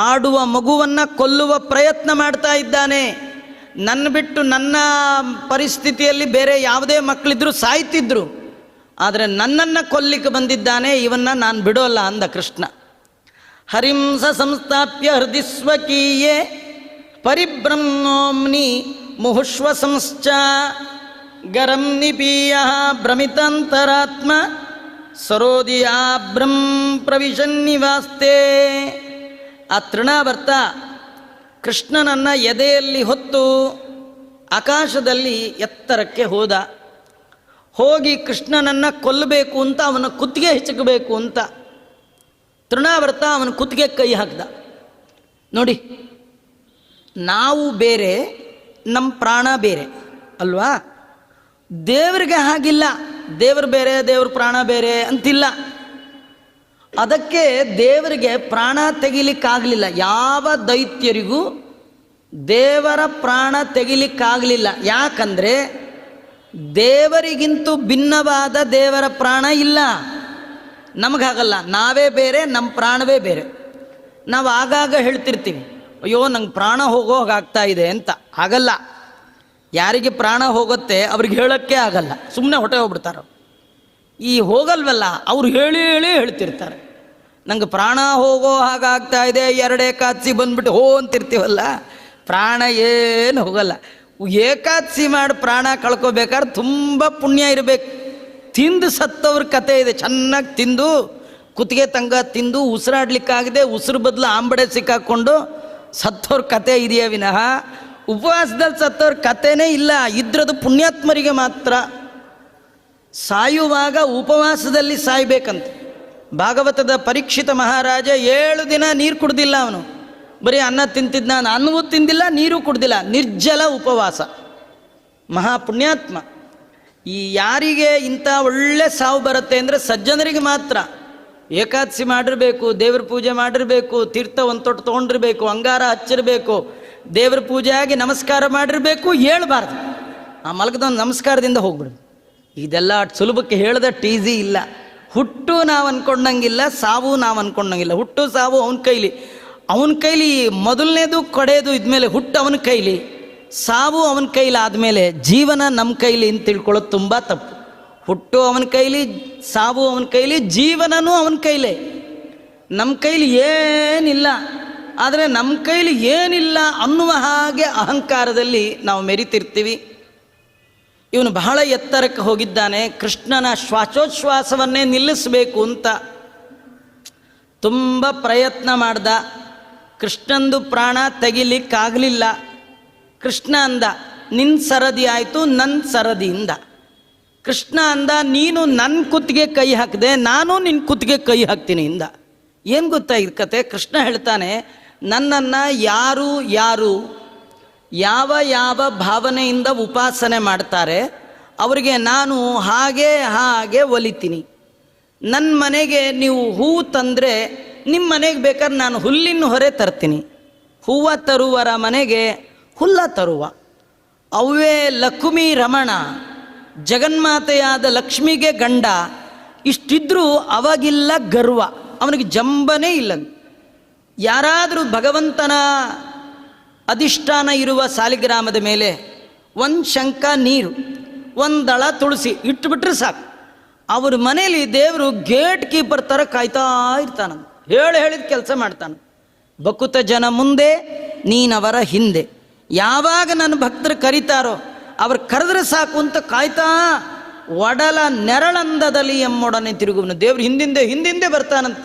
ಆಡುವ ಮಗುವನ್ನು ಕೊಲ್ಲುವ ಪ್ರಯತ್ನ ಮಾಡ್ತಾ ಇದ್ದಾನೆ. ನನ್ನ ಬಿಟ್ಟು ನನ್ನ ಪರಿಸ್ಥಿತಿಯಲ್ಲಿ ಬೇರೆ ಯಾವುದೇ ಮಕ್ಕಳಿದ್ರು ಸಾಯ್ತಿದ್ರು, ಆದರೆ ನನ್ನನ್ನು ಕೊಲ್ಲಿಕ್ಕೆ ಬಂದಿದ್ದಾನೆ, ಇವನ್ನ ನಾನು ಬಿಡೋಲ್ಲ ಅಂದ ಕೃಷ್ಣ. ಹರಿಂಸ ಸಂಸ್ಥಾಪ್ಯ ಹೃದಯ ಸ್ವಕೀಯೇ ಪರಿಬ್ರಹ್ಮೋಮ್ನಿ ಮುಹುಷ್ವ ಸಂಶ್ಚ ಗರಂ ನಿಪೀಯ ಭ್ರಮಿತಾಂತರಾತ್ಮ ಸರೋದಿಯಾ ಬ್ರಹ್ಮ ಪ್ರವಿಶನ್ನಿವಾಸ್ತೆ. ಆ ತೃಣಾವರ್ತ ಕೃಷ್ಣನನ್ನು ಎದೆಯಲ್ಲಿ ಹೊತ್ತು ಆಕಾಶದಲ್ಲಿ ಎತ್ತರಕ್ಕೆ ಹೋದ. ಹೋಗಿ ಕೃಷ್ಣನನ್ನು ಕೊಲ್ಲಬೇಕು ಅಂತ ಅವನ ಕುತ್ತಿಗೆ ಹಿಚಕಬೇಕು ಅಂತ ತೃಣಾವರ್ತ ಅವನ ಕುತ್ತಿಗೆ ಕೈ ಹಾಕ್ದ. ನೋಡಿ, ನಾವು ಬೇರೆ, ನಮ್ಮ ಪ್ರಾಣ ಬೇರೆ ಅಲ್ವಾ? ದೇವರಿಗೆ ಹಾಗಿಲ್ಲ, ದೇವರು ಬೇರೆ ದೇವ್ರ ಪ್ರಾಣ ಬೇರೆ ಅಂತಿಲ್ಲ. ಅದಕ್ಕೆ ದೇವರಿಗೆ ಪ್ರಾಣ ತೆಗಿಲಿಕ್ಕಾಗಲಿಲ್ಲ. ಯಾವ ದೈತ್ಯರಿಗೂ ದೇವರ ಪ್ರಾಣ ತೆಗಿಲಿಕ್ಕಾಗಲಿಲ್ಲ. ಯಾಕಂದರೆ ದೇವರಿಗಿಂತೂ ಭಿನ್ನವಾದ ದೇವರ ಪ್ರಾಣ ಇಲ್ಲ. ನಮಗಾಗಲ್ಲ, ನಾವೇ ಬೇರೆ, ನಮ್ಮ ಪ್ರಾಣವೇ ಬೇರೆ. ನಾವು ಆಗಾಗ ಹೇಳ್ತಿರ್ತೀವಿ, ಅಯ್ಯೋ ನಂಗೆ ಪ್ರಾಣ ಹೋಗೋಗಾಗ್ತಾ ಇದೆ ಅಂತ. ಆಗಲ್ಲ. ಯಾರಿಗೆ ಪ್ರಾಣ ಹೋಗುತ್ತೆ ಅವ್ರಿಗೆ ಹೇಳೋಕ್ಕೆ ಆಗಲ್ಲ, ಸುಮ್ಮನೆ ಹೊಟ್ಟೆ ಹೋಗ್ಬಿಡ್ತಾರೆ. ಈ ಹೋಗಲ್ವಲ್ಲ ಅವ್ರು ಹೇಳಿ ಹೇಳಿ ಹೇಳ್ತಿರ್ತಾರೆ, ನಂಗೆ ಪ್ರಾಣ ಹೋಗೋ ಹಾಗಾಗ್ತಾ ಇದೆ, 2 ಏಕಾದಶಿ ಬಂದ್ಬಿಟ್ಟು ಹೋ ಅಂತಿರ್ತೀವಲ್ಲ, ಪ್ರಾಣ ಏನು ಹೋಗಲ್ಲ. ಏಕಾದಶಿ ಮಾಡಿ ಪ್ರಾಣ ಕಳ್ಕೊಬೇಕಾದ್ರೆ ತುಂಬ ಪುಣ್ಯ ಇರಬೇಕು. ತಿಂದು ಸತ್ತವ್ರ ಕತೆ ಇದೆ. ಚೆನ್ನಾಗಿ ತಿಂದು ಕುತ್ತಿಗೆ ತಂಗ ತಿಂದು ಉಸಿರಾಡ್ಲಿಕ್ಕಾಗದೆ ಉಸಿರು ಬದಲು ಆಂಬಡೆ ಸಿಕ್ಕಾಕ್ಕೊಂಡು ಸತ್ತವ್ರ ಕತೆ ಇದೆಯಾ ವಿನಃ ಉಪವಾಸದಲ್ಲಿ ಸತ್ತವ್ರ ಕತೆನೇ ಇಲ್ಲ. ಇದ್ರದು ಪುಣ್ಯಾತ್ಮರಿಗೆ ಮಾತ್ರ. ಸಾಯುವಾಗ ಉಪವಾಸದಲ್ಲಿ ಸಾಯ್ಬೇಕಂತ. ಭಾಗವತದ ಪರೀಕ್ಷಿತ ಮಹಾರಾಜ 7 ದಿನ ನೀರು ಕುಡ್ದಿಲ್ಲ. ಅವನು ಬರೀ ಅನ್ನ ತಿಂತಿದ್ದ, ನಾನು ಅನ್ನವೂ ತಿಂದಿಲ್ಲ, ನೀರು ಕುಡ್ದಿಲ್ಲ, ನಿರ್ಜಲ ಉಪವಾಸ. ಮಹಾಪುಣ್ಯಾತ್ಮ. ಈ ಯಾರಿಗೆ ಇಂಥ ಒಳ್ಳೆ ಸಾವು ಬರುತ್ತೆ ಅಂದರೆ ಸಜ್ಜನರಿಗೆ ಮಾತ್ರ. ಏಕಾದಶಿ ಮಾಡಿರಬೇಕು, ದೇವ್ರ ಪೂಜೆ ಮಾಡಿರಬೇಕು, ತೀರ್ಥ ಒಂದು ತೊಟ್ಟು ತೊಗೊಂಡಿರ್ಬೇಕು, ಅಂಗಾರ ಹಚ್ಚಿರಬೇಕು, ದೇವ್ರ ಪೂಜೆ ಆಗಿ ನಮಸ್ಕಾರ ಮಾಡಿರಬೇಕು, ಹೇಳ್ಬಾರ್ದು. ಆ ಮಲಗದೊಂದು ನಮಸ್ಕಾರದಿಂದ ಹೋಗ್ಬಿಡು. ಇದೆಲ್ಲ ಸುಲಭಕ್ಕೆ ಹೇಳ್ದಟ್ಟು ಈಸಿ ಇಲ್ಲ. ಹುಟ್ಟು ನಾವು ಅಂದ್ಕೊಂಡಂಗಿಲ್ಲ, ಸಾವು ನಾವು ಅಂದ್ಕೊಂಡಂಗಿಲ್ಲ. ಹುಟ್ಟು ಸಾವು ಅವನ ಕೈಲಿ ಮೊದಲನೇದು ಕಡೆಯದು ಇದ್ಮೇಲೆ ಹುಟ್ಟು ಅವನ ಕೈಲಿ, ಸಾವು ಅವನ ಕೈಲಿ ಆದಮೇಲೆ ಜೀವನ ನಮ್ಮ ಕೈಲಿ ಅಂತ ತಿಳ್ಕೊಳ್ಳೋದು ತುಂಬ ತಪ್ಪು. ಹುಟ್ಟು ಅವನ ಕೈಲಿ, ಸಾವು ಅವನ ಕೈಲಿ, ಜೀವನನೂ ಅವನ ಕೈಲೇ. ನಮ್ಮ ಕೈಲಿ ಏನಿಲ್ಲ. ಆದರೆ ನಮ್ಮ ಕೈಲಿ ಏನಿಲ್ಲ ಅನ್ನುವ ಹಾಗೆ ಅಹಂಕಾರದಲ್ಲಿ ನಾವು ಮೆರಿತಿರ್ತೀವಿ. ಇವನು ಬಹಳ ಎತ್ತರಕ್ಕೆ ಹೋಗಿದ್ದಾನೆ. ಕೃಷ್ಣನ ಶ್ವಾಸೋಚ್ಛ್ವಾಸವನ್ನೇ ನಿಲ್ಲಿಸಬೇಕು ಅಂತ ತುಂಬ ಪ್ರಯತ್ನ ಮಾಡ್ದ. ಕೃಷ್ಣಂದು ಪ್ರಾಣ ತೆಗಿಲಿಕ್ಕಾಗಲಿಲ್ಲ. ಕೃಷ್ಣ ಅಂದ, ನಿನ್ನ ಸರದಿ ಆಯಿತು ನನ್ನ ಸರದಿಯಿಂದ. ಕೃಷ್ಣ ಅಂದ, ನೀನು ನನ್ನ ಕುತ್ತಿಗೆ ಕೈ ಹಾಕಿದೆ, ನಾನು ನಿನ್ನ ಕುತ್ತಿಗೆ ಕೈ ಹಾಕ್ತೀನಿ ಇಂದ. ಏನು ಗೊತ್ತಾ ಇದು ಕತೆ? ಕೃಷ್ಣ ಹೇಳ್ತಾನೆ, ನನ್ನನ್ನು ಯಾರು ಯಾರು ಯಾವ ಯಾವ ಭಾವನೆಯಿಂದ ಉಪಾಸನೆ ಮಾಡ್ತಾರೆ ಅವರಿಗೆ ನಾನು ಹಾಗೆ ಹಾಗೆ ಒಲಿತೀನಿ. ನನ್ನ ಮನೆಗೆ ನೀವು ಹೂವು ತಂದರೆ ನಿಮ್ಮ ಮನೆಗೆ ಬೇಕಾದ್ರೆ ನಾನು ಹುಲ್ಲಿನ ಹೊರೆ ತರ್ತೀನಿ. ಹೂವು ತರುವರ ಮನೆಗೆ ಹುಲ್ಲ ತರುವ. ಅವೇ ಲಕ್ಷ್ಮೀ ರಮಣ, ಜಗನ್ಮಾತೆಯಾದ ಲಕ್ಷ್ಮಿಗೆ ಗಂಡ. ಇಷ್ಟಿದ್ರೂ ಅವಾಗಿಲ್ಲ ಗರ್ವ, ಅವನಿಗೆ ಜಂಬನೇ ಇಲ್ಲ. ಯಾರಾದರೂ ಭಗವಂತನ ಅಧಿಷ್ಠಾನ ಇರುವ ಸಾಲಿಗ್ರಾಮದ ಮೇಲೆ ಒಂದು ಶಂಕ ನೀರು, ಒಂದಳ ತುಳಸಿ ಇಟ್ಟುಬಿಟ್ರೆ ಸಾಕು, ಅವ್ರ ಮನೇಲಿ ದೇವರು ಗೇಟ್ ಕೀಪರ್ ಥರ ಕಾಯ್ತಾ ಇರ್ತಾನ. ಹೇಳಿದ ಕೆಲಸ ಮಾಡ್ತಾನೆ. ಬಕುತ ಜನ ಮುಂದೆ, ನೀನವರ ಹಿಂದೆ. ಯಾವಾಗ ನನ್ನ ಭಕ್ತರು ಕರೀತಾರೋ ಅವ್ರು ಕರೆದ್ರೆ ಸಾಕು ಅಂತ ಕಾಯ್ತಾ ಒಡಲ ನೆರಳಂದದಲ್ಲಿ ಎಮ್ಮೊಡನೆ ತಿರುಗುವನು. ದೇವ್ರು ಹಿಂದಿಂದೆ ಬರ್ತಾನಂತ.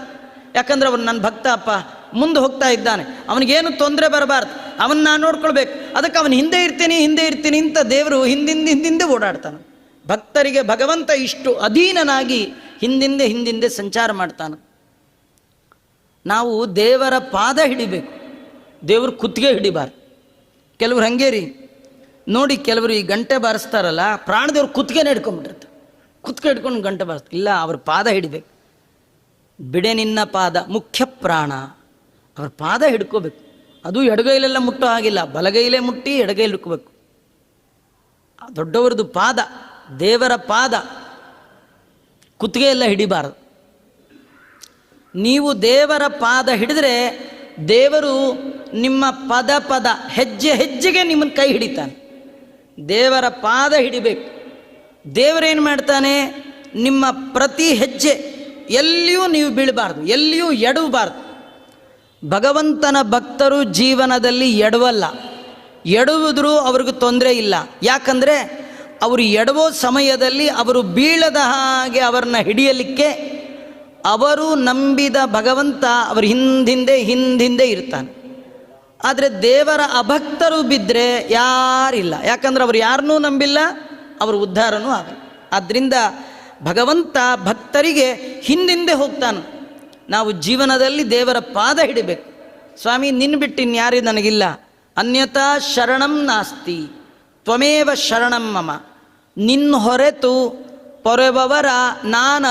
ಯಾಕಂದ್ರೆ ಅವನು ನನ್ನ ಭಕ್ತ ಅಪ್ಪ, ಮುಂದೆ ಹೋಗ್ತಾ ಇದ್ದಾನೆ, ಅವನಿಗೇನು ತೊಂದರೆ ಬರಬಾರ್ದು, ಅವನ್ನ ನಾನು ನೋಡ್ಕೊಳ್ಬೇಕು, ಅದಕ್ಕೆ ಅವನು ಹಿಂದೆ ಇರ್ತೀನಿ ಅಂತ ದೇವರು ಹಿಂದಿಂದೆ ಓಡಾಡ್ತಾನೆ. ಭಕ್ತರಿಗೆ ಭಗವಂತ ಇಷ್ಟು ಅಧೀನನಾಗಿ ಹಿಂದಿಂದೆ ಸಂಚಾರ ಮಾಡ್ತಾನೆ. ನಾವು ದೇವರ ಪಾದ ಹಿಡಿಬೇಕು, ದೇವ್ರ ಕುತ್ತಿಗೆ ಹಿಡಿಬಾರ್ದು. ಕೆಲವ್ರು ಹಂಗೆ ರೀ ನೋಡಿ, ಕೆಲವರು ಈ ಗಂಟೆ ಬಾರಿಸ್ತಾರಲ್ಲ, ಪ್ರಾಣದೇವ್ರ ಕುತ್ತಿಗೆನೇ ಹಿಡ್ಕೊಂಡ್ಬಿಟ್ಟಿರ್ತಾರೆ. ಕುತ್ತಿಗೆ ಹಿಡ್ಕೊಂಡು ಗಂಟೆ ಬಾರಿಸ್ತಾರೆ. ಇಲ್ಲ, ಅವ್ರ ಪಾದ ಹಿಡಿಬೇಕು. ಬಿಡೆ ನಿನ್ನ ಪಾದ ಮುಖ್ಯ ಪ್ರಾಣ, ಅವ್ರ ಪಾದ ಹಿಡ್ಕೋಬೇಕು. ಅದು ಎಡಗೈಲೆಲ್ಲ ಮುಟ್ಟೋ ಹಾಗಿಲ್ಲ, ಬಲಗೈಲೇ ಮುಟ್ಟಿ ಎಡಗೈಲಿ ಹಿಡ್ಕೋಬೇಕು. ದೊಡ್ಡವರದು ಪಾದ, ದೇವರ ಪಾದ, ಕುತ್ತಿಗೆ ಎಲ್ಲ ಹಿಡಿಬಾರದು. ನೀವು ದೇವರ ಪಾದ ಹಿಡಿದ್ರೆ ದೇವರು ನಿಮ್ಮ ಪದ ಹೆಜ್ಜೆಗೆ ನಿಮ್ಮನ್ನು ಕೈ ಹಿಡಿತಾನೆ. ದೇವರ ಪಾದ ಹಿಡಿಬೇಕು. ದೇವರೇನು ಮಾಡ್ತಾನೆ, ನಿಮ್ಮ ಪ್ರತಿ ಹೆಜ್ಜೆ ಎಲ್ಲಿಯೂ ನೀವು ಬೀಳಬಾರ್ದು, ಎಲ್ಲಿಯೂ ಎಡವಬಾರ್ದು. ಭಗವಂತನ ಭಕ್ತರು ಜೀವನದಲ್ಲಿ ಎಡವಲ್ಲ, ಎಡುವುದ್ರೂ ಅವ್ರಿಗೆ ತೊಂದರೆ ಇಲ್ಲ. ಯಾಕಂದರೆ ಅವರು ಎಡವೋ ಸಮಯದಲ್ಲಿ ಅವರು ಬೀಳದ ಹಾಗೆ ಅವರನ್ನ ಹಿಡಿಯಲಿಕ್ಕೆ ಅವರು ನಂಬಿದ ಭಗವಂತ ಅವರ ಹಿಂದಿಂದೆ ಇರ್ತಾನೆ. ಆದರೆ ದೇವರ ಅಭಕ್ತರು ಬಿದ್ದರೆ ಯಾರಿಲ್ಲ, ಯಾಕಂದ್ರೆ ಅವರು ಯಾರನ್ನೂ ನಂಬಿಲ್ಲ, ಅವರು ಉದ್ಧಾರನೂ ಆಗಲ್ಲ. ಆದ್ದರಿಂದ ಭಗವಂತ ಭಕ್ತರಿಗೆ ಹಿಂದಿಂದೆ ಹೋಗ್ತಾನೆ. ನಾವು ಜೀವನದಲ್ಲಿ ದೇವರ ಪಾದ ಹಿಡಿಬೇಕು. ಸ್ವಾಮಿ, ನಿನ್ನ ಬಿಟ್ಟು ಇನ್ಯಾರು ನನಗಿಲ್ಲ, ಅನ್ಯಥಾ ಶರಣಂ ನಾಸ್ತಿ ತ್ವಮೇವ ಶರಣಂ ಮಮ. ನಿನ್ನ ಹೊರೆತು ಪೊರೆಬವರ ನಾನು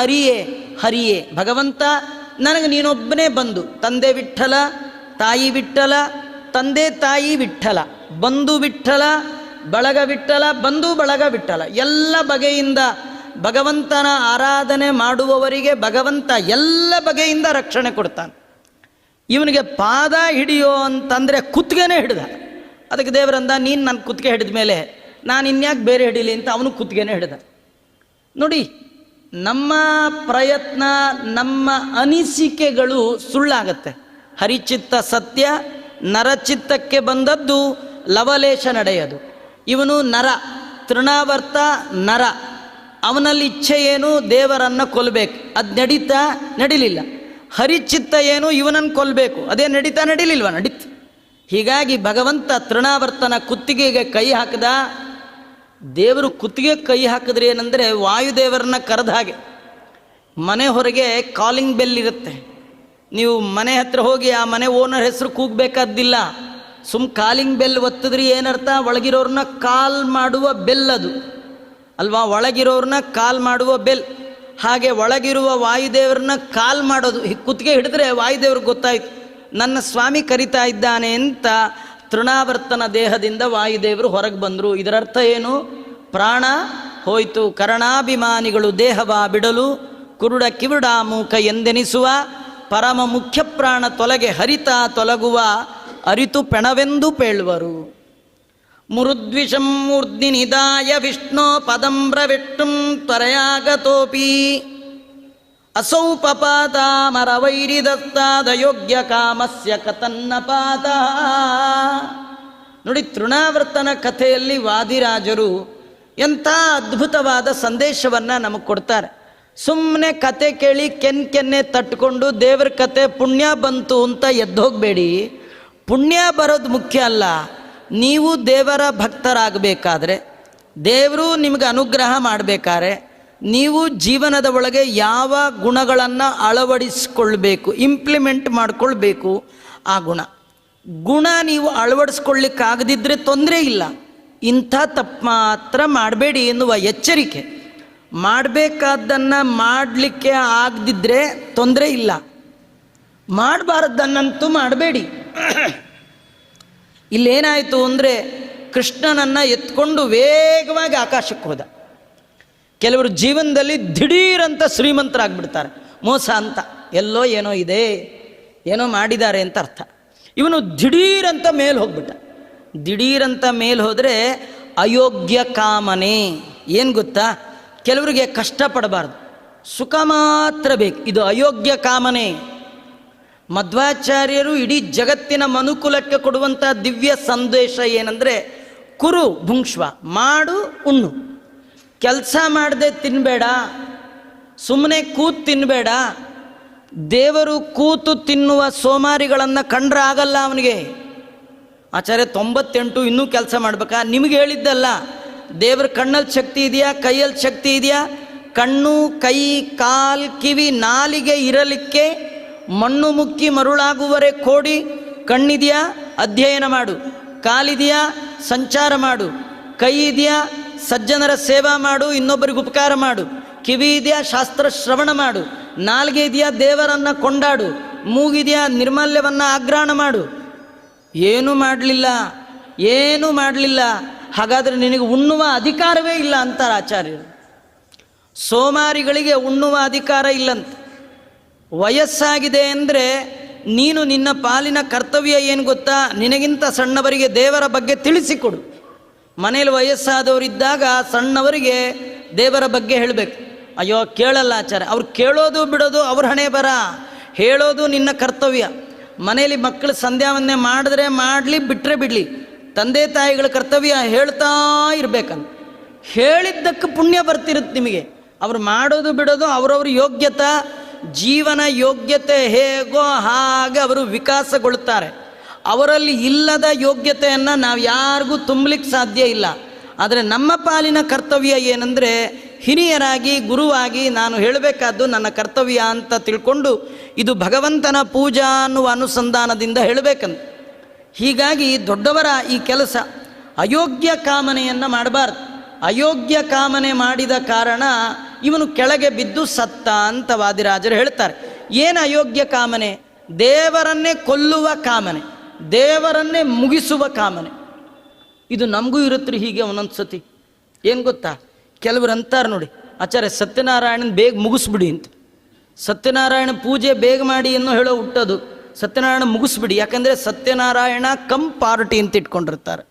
ಹರಿಯೇ. ಭಗವಂತ, ನನಗೆ ನೀನೊಬ್ಬನೇ ಬಂದು, ತಂದೆ ವಿಠ್ಠಲ, ತಾಯಿ ವಿಠ್ಠಲ, ತಂದೆ ತಾಯಿ ವಿಠ್ಠಲ, ಬಂಧು ವಿಠ್ಠಲ, ಬಳಗ ವಿಠ್ಠಲ, ಬಂಧು ಬಳಗ ವಿಠ್ಠಲ. ಎಲ್ಲ ಬಗೆಯಿಂದ ಭಗವಂತನ ಆರಾಧನೆ ಮಾಡುವವರಿಗೆ ಭಗವಂತ ಎಲ್ಲ ಬಗೆಯಿಂದ ರಕ್ಷಣೆ ಕೊಡ್ತಾನೆ. ಇವನಿಗೆ ಪಾದ ಹಿಡಿಯೋ ಅಂತಂದರೆ ಕುತ್ತಿಗೆನೇ ಹಿಡ್ದ. ಅದಕ್ಕೆ ದೇವರಂದ, ನೀನು ನನ್ನ ಕುತ್ತಿಗೆ ಹಿಡಿದ ಮೇಲೆ ನಾನು ಇನ್ಯಾಕೆ ಬೇರೆ ಹಿಡೀಲಿ ಅಂತ ಅವನು ಕುತ್ತಿಗೆನೇ ಹಿಡ್ದ. ನೋಡಿ, ನಮ್ಮ ಪ್ರಯತ್ನ, ನಮ್ಮ ಅನಿಸಿಕೆಗಳು ಸುಳ್ಳಾಗತ್ತೆ. ಹರಿಚಿತ್ತ ಸತ್ಯ, ನರಚಿತ್ತಕ್ಕೆ ಬಂದದ್ದು ಲವಲೇಶ ನಡೆಯೋದು. ಇವನು ನರ, ತೃಣಾವರ್ತ ನರ. ಅವನಲ್ಲಿ ಇಚ್ಛೆ ಏನು, ದೇವರನ್ನು ಕೊಲ್ಲಬೇಕು, ಅದು ನಡಿಲಿಲ್ಲ. ಹರಿಚಿತ್ತ ಏನು, ಇವನನ್ನು ಕೊಲ್ಲಬೇಕು, ಅದೇ ನಡೀಲಿಲ್ವ, ನಡೀತು. ಹೀಗಾಗಿ ಭಗವಂತ ತೃಣಾವರ್ತನ ಕುತ್ತಿಗೆಗೆ ಕೈ ಹಾಕಿದ. ದೇವರು ಕುತ್ತಿಗೆ ಕೈ ಹಾಕಿದ್ರೆ ಏನಂದರೆ ವಾಯುದೇವರನ್ನ ಕರೆದ ಹಾಗೆ. ಮನೆ ಹೊರಗೆ ಕಾಲಿಂಗ್ ಬೆಲ್ ಇರುತ್ತೆ, ನೀವು ಮನೆ ಹತ್ರ ಹೋಗಿ ಆ ಮನೆ ಓನರ್ ಹೆಸರು ಕೂಗಬೇಕಾದ್ದಿಲ್ಲ. ಕಾಲಿಂಗ್ ಬೆಲ್ ಒತ್ತಿದ್ರಿ ಏನರ್ಥ, ಒಳಗಿರೋರನ್ನ ಕಾಲ್ ಮಾಡುವ ಬೆಲ್ ಅದು ಅಲ್ವಾ, ಒಳಗಿರೋರನ್ನ ಕಾಲ್ ಮಾಡುವ ಬೆಲ್. ಹಾಗೆ ಒಳಗಿರುವ ವಾಯುದೇವರನ್ನ ಕಾಲ್ ಮಾಡೋದು. ಕುತ್ತಿಗೆ ಹಿಡಿದ್ರೆ ವಾಯುದೇವ್ರಿಗೆ ಗೊತ್ತಾಯ್ತು, ನನ್ನ ಸ್ವಾಮಿ ಕರಿತಾ ಇದ್ದಾನೆ ಅಂತ. ತೃಣಾವರ್ತನ ದೇಹದಿಂದ ವಾಯುದೇವರು ಹೊರಗೆ ಬಂದರು. ಇದರರ್ಥ ಏನು, ಪ್ರಾಣ ಹೋಯಿತು. ಕರಣಾಭಿಮಾನಿಗಳು ದೇಹವ ಬಿಡಲು, ಕುರುಡ ಕಿವುಡ ಮೂಕ ಎಂದೆನಿಸುವ, ಪರಮ ಮುಖ್ಯ ಪ್ರಾಣ ತೊಲಗೆ ಹರಿತ ತೊಲಗುವ, ಅರಿತು ಪೆಣವೆಂದು ಪೇಳುವರು. ಮುರುದ್ವಿಷಂ ಮೂರ್ಧ್ನಿ ನಿದಾಯ ವಿಷ್ಣು ಪದಂಬ್ರವಿಟ್ಟುಂ ತ್ವರಯಾಗತೋಪಿ, ಅಸೌ ಪಪಾತ ಮರವೈರಿದತ್ತಾದ ಯೋಗ್ಯ ಕಾಮಸ್ಯ ಕತನ್ನಪಾತ. ನೋಡಿ, ತೃಣಾವರ್ತನ ಕಥೆಯಲ್ಲಿ ವಾದಿರಾಜರು ಎಂಥ ಅದ್ಭುತವಾದ ಸಂದೇಶವನ್ನು ನಮಗೆ ಕೊಡ್ತಾರೆ. ಸುಮ್ಮನೆ ಕತೆ ಕೇಳಿ ಕೆನ್ನೆ ತಟ್ಕೊಂಡು ದೇವ್ರ ಕತೆ ಪುಣ್ಯ ಬಂತು ಅಂತ ಎದ್ದೋಗಬೇಡಿ. ಪುಣ್ಯ ಬರೋದು ಮುಖ್ಯ ಅಲ್ಲ. ನೀವು ದೇವರ ಭಕ್ತರಾಗಬೇಕಾದ್ರೆ, ದೇವರು ನಿಮಗೆ ಅನುಗ್ರಹ ಮಾಡಬೇಕಾದ್ರೆ, ನೀವು ಜೀವನದ ಒಳಗೆ ಯಾವ ಗುಣಗಳನ್ನು ಅಳವಡಿಸ್ಕೊಳ್ಬೇಕು, ಇಂಪ್ಲಿಮೆಂಟ್ ಮಾಡಿಕೊಳ್ಬೇಕು, ಆ ಗುಣ ನೀವು ಅಳವಡಿಸ್ಕೊಳ್ಳಿಕ್ಕಾಗದಿದ್ದರೆ ತೊಂದರೆ ಇಲ್ಲ. ಇಂಥ ತಪ್ಪು ಮಾತ್ರ ಮಾಡಬೇಡಿ ಎನ್ನುವ ಎಚ್ಚರಿಕೆ. ಮಾಡಬೇಕಾದ್ದನ್ನು ಮಾಡಲಿಕ್ಕೆ ಆಗದಿದ್ದರೆ ತೊಂದರೆ ಇಲ್ಲ, ಮಾಡಬಾರ್ದನ್ನಂತೂ ಮಾಡಬೇಡಿ. ಇಲ್ಲೇನಾಯಿತು ಅಂದರೆ, ಕೃಷ್ಣನನ್ನು ಎತ್ಕೊಂಡು ವೇಗವಾಗಿ ಆಕಾಶಕ್ಕೆ ಹೋದ. ಕೆಲವರು ಜೀವನದಲ್ಲಿ ದಿಢೀರಂತ ಶ್ರೀಮಂತರಾಗ್ಬಿಡ್ತಾರೆ, ಮೋಸ ಅಂತ, ಎಲ್ಲೋ ಏನೋ ಇದೆ, ಏನೋ ಮಾಡಿದ್ದಾರೆ ಅಂತ ಅರ್ಥ. ಇವನು ದಿಢೀರಂತ ಮೇಲೆ ಹೋಗ್ಬಿಟ್ಟ. ದಿಢೀರಂತ ಮೇಲೆ ಹೋದರೆ ಅಯೋಗ್ಯ ಕಾಮನೆ. ಏನು ಗೊತ್ತಾ, ಕೆಲವರಿಗೆ ಕಷ್ಟಪಡಬಾರ್ದು, ಸುಖ ಮಾತ್ರ ಬೇಕು, ಇದು ಅಯೋಗ್ಯ ಕಾಮನೆ. ಮಧ್ವಾಚಾರ್ಯರು ಇಡೀ ಜಗತ್ತಿನ ಮನುಕುಲಕ್ಕೆ ಕೊಡುವಂಥ ದಿವ್ಯ ಸಂದೇಶ ಏನಂದರೆ, ಕುರು ಭುಂಕ್ಷ್ವ, ಮಾಡು ಉಣ್ಣು. ಕೆಲಸ ಮಾಡದೆ ತಿನ್ನಬೇಡ, ಸುಮ್ಮನೆ ಕೂತು ತಿನ್ನಬೇಡ. ದೇವರು ಕೂತು ತಿನ್ನುವ ಸೋಮಾರಿಗಳನ್ನು ಕಂಡ್ರೆ ಆಗಲ್ಲ ಅವನಿಗೆ. ಆಚಾರ್ಯ 98 ಇನ್ನೂ ಕೆಲಸ ಮಾಡ್ಬೇಕಾ? ನಿಮಗೆ ಹೇಳಿದ್ದಲ್ಲ, ದೇವ್ರ ಕಣ್ಣಲ್ಲಿ ಶಕ್ತಿ ಇದೆಯಾ, ಕೈಯಲ್ಲಿ ಶಕ್ತಿ ಇದೆಯಾ? ಕಣ್ಣು, ಕೈ, ಕಾಲು, ಕಿವಿ, ನಾಲಿಗೆ ಇರಲಿಕ್ಕೆ ಮಣ್ಣು ಮುಕ್ಕಿ ಮರುಳಾಗುವರೆ ಕೋಡಿ. ಕಣ್ಣಿದೆಯಾ, ಅಧ್ಯಯನ ಮಾಡು. ಕಾಲಿದೆಯಾ, ಸಂಚಾರ ಮಾಡು. ಕೈ ಇದೆಯಾ, ಸಜ್ಜನರ ಸೇವಾ ಮಾಡು, ಇನ್ನೊಬ್ಬರಿಗೆ ಉಪಕಾರ ಮಾಡು. ಕಿವಿ ಇದೆಯಾ, ಶಾಸ್ತ್ರ ಶ್ರವಣ ಮಾಡು. ನಾಲ್ಗೆ ಇದೆಯಾ, ದೇವರನ್ನು ಕೊಂಡಾಡು. ಮೂಗಿದೆಯಾ, ನಿರ್ಮಾಲ್ಯವನ್ನು ಆಗ್ರಹಣ ಮಾಡು. ಏನೂ ಮಾಡಲಿಲ್ಲ, ಏನೂ ಮಾಡಲಿಲ್ಲ. ಹಾಗಾದರೆ ನಿನಗೆ ಉಣ್ಣುವ ಅಧಿಕಾರವೇ ಇಲ್ಲ ಅಂತಾರೆ ಆಚಾರ್ಯರು. ಸೋಮಾರಿಗಳಿಗೆ ಉಣ್ಣುವ ಅಧಿಕಾರ ಇಲ್ಲಂತ. ವಯಸ್ಸಾಗಿದೆ ಅಂದರೆ ನೀನು ನಿನ್ನ ಪಾಲಿನ ಕರ್ತವ್ಯ ಏನು ಗೊತ್ತಾ, ನಿನಗಿಂತ ಸಣ್ಣವರಿಗೆ ದೇವರ ಬಗ್ಗೆ ತಿಳಿಸಿಕೊಡು. ಮನೇಲಿ ವಯಸ್ಸಾದವರಿದ್ದಾಗ ಸಣ್ಣವರಿಗೆ ದೇವರ ಬಗ್ಗೆ ಹೇಳಬೇಕು. ಅಯ್ಯೋ ಕೇಳಲ್ಲ ಆಚಾರ್ಯ, ಅವ್ರು ಕೇಳೋದು ಬಿಡೋದು ಅವ್ರ ಹಣೆ ಬರ, ಹೇಳೋದು ನಿನ್ನ ಕರ್ತವ್ಯ. ಮನೇಲಿ ಮಕ್ಕಳು ಸಂಧ್ಯಾವಂದನೆ ಮಾಡಿದ್ರೆ ಮಾಡಲಿ, ಬಿಟ್ಟರೆ ಬಿಡಲಿ, ತಂದೆ ತಾಯಿಗಳ ಕರ್ತವ್ಯ ಹೇಳ್ತಾ ಇರಬೇಕಂತ. ಹೇಳಿದ್ದಕ್ಕೆ ಪುಣ್ಯ ಬರ್ತಿರುತ್ತೆ ನಿಮಗೆ. ಅವ್ರು ಮಾಡೋದು ಬಿಡೋದು ಅವರವ್ರ ಯೋಗ್ಯತೆ, ಜೀವನ ಯೋಗ್ಯತೆ ಹೇಗೋ ಹಾಗೆ ಅವರು ವಿಕಾಸಗೊಳ್ತಾರೆ. ಅವರಲ್ಲಿ ಇಲ್ಲದ ಯೋಗ್ಯತೆಯನ್ನು ನಾವು ಯಾರಿಗೂ ತುಂಬಲಿಕ್ಕೆ ಸಾಧ್ಯ ಇಲ್ಲ. ಆದರೆ ನಮ್ಮ ಪಾಲಿನ ಕರ್ತವ್ಯ ಏನಂದರೆ, ಹಿರಿಯರಾಗಿ ಗುರುವಾಗಿ ನಾನು ಹೇಳಬೇಕಾದ್ದು ನನ್ನ ಕರ್ತವ್ಯ ಅಂತ ತಿಳ್ಕೊಂಡು ಇದು ಭಗವಂತನ ಪೂಜಾ ಅನ್ನುವ ಅನುಸಂಧಾನದಿಂದ ಹೇಳಬೇಕಂತ. ಹೀಗಾಗಿ ದೊಡ್ಡವರ ಈ ಕೆಲಸ ಅಯೋಗ್ಯ ಕಾಮನೆಯನ್ನು ಮಾಡಬಾರ್ದು. ಅಯೋಗ್ಯ ಕಾಮನೆ ಮಾಡಿದ ಕಾರಣ ಇವನು ಕೆಳಗೆ ಬಿದ್ದು ಸತ್ತ ಅಂತ ವಾದಿರಾಜರು ಹೇಳ್ತಾರೆ. ಏನು ಅಯೋಗ್ಯ ಕಾಮನೆ? ದೇವರನ್ನೇ ಕೊಲ್ಲುವ ಕಾಮನೆ, ದೇವರನ್ನೇ ಮುಗಿಸುವ ಕಾಮನೆ. ಇದು ನಮಗೂ ಇರುತ್ತೆ ಹೀಗೆ ಒಂದೊಂದು ಸತಿ. ಏನು ಗೊತ್ತಾ, ಕೆಲವರು ಅಂತಾರೆ ನೋಡಿ, ಆಚಾರ್ಯ ಸತ್ಯನಾರಾಯಣನ ಬೇಗ ಮುಗಿಸ್ಬಿಡಿ ಅಂತ. ಸತ್ಯನಾರಾಯಣ ಪೂಜೆ ಬೇಗ ಮಾಡಿ ಅನ್ನೋ ಹೇಳೋ ಹುಟ್ಟೋದು. ಸತ್ಯನಾರಾಯಣ ಮುಗಿಸ್ಬಿಡಿ, ಯಾಕಂದರೆ ಸತ್ಯನಾರಾಯಣ ಕಮ್ ಪಾರ್ಟಿ ಅಂತ ಇಟ್ಕೊಂಡಿರ್ತಾರೆ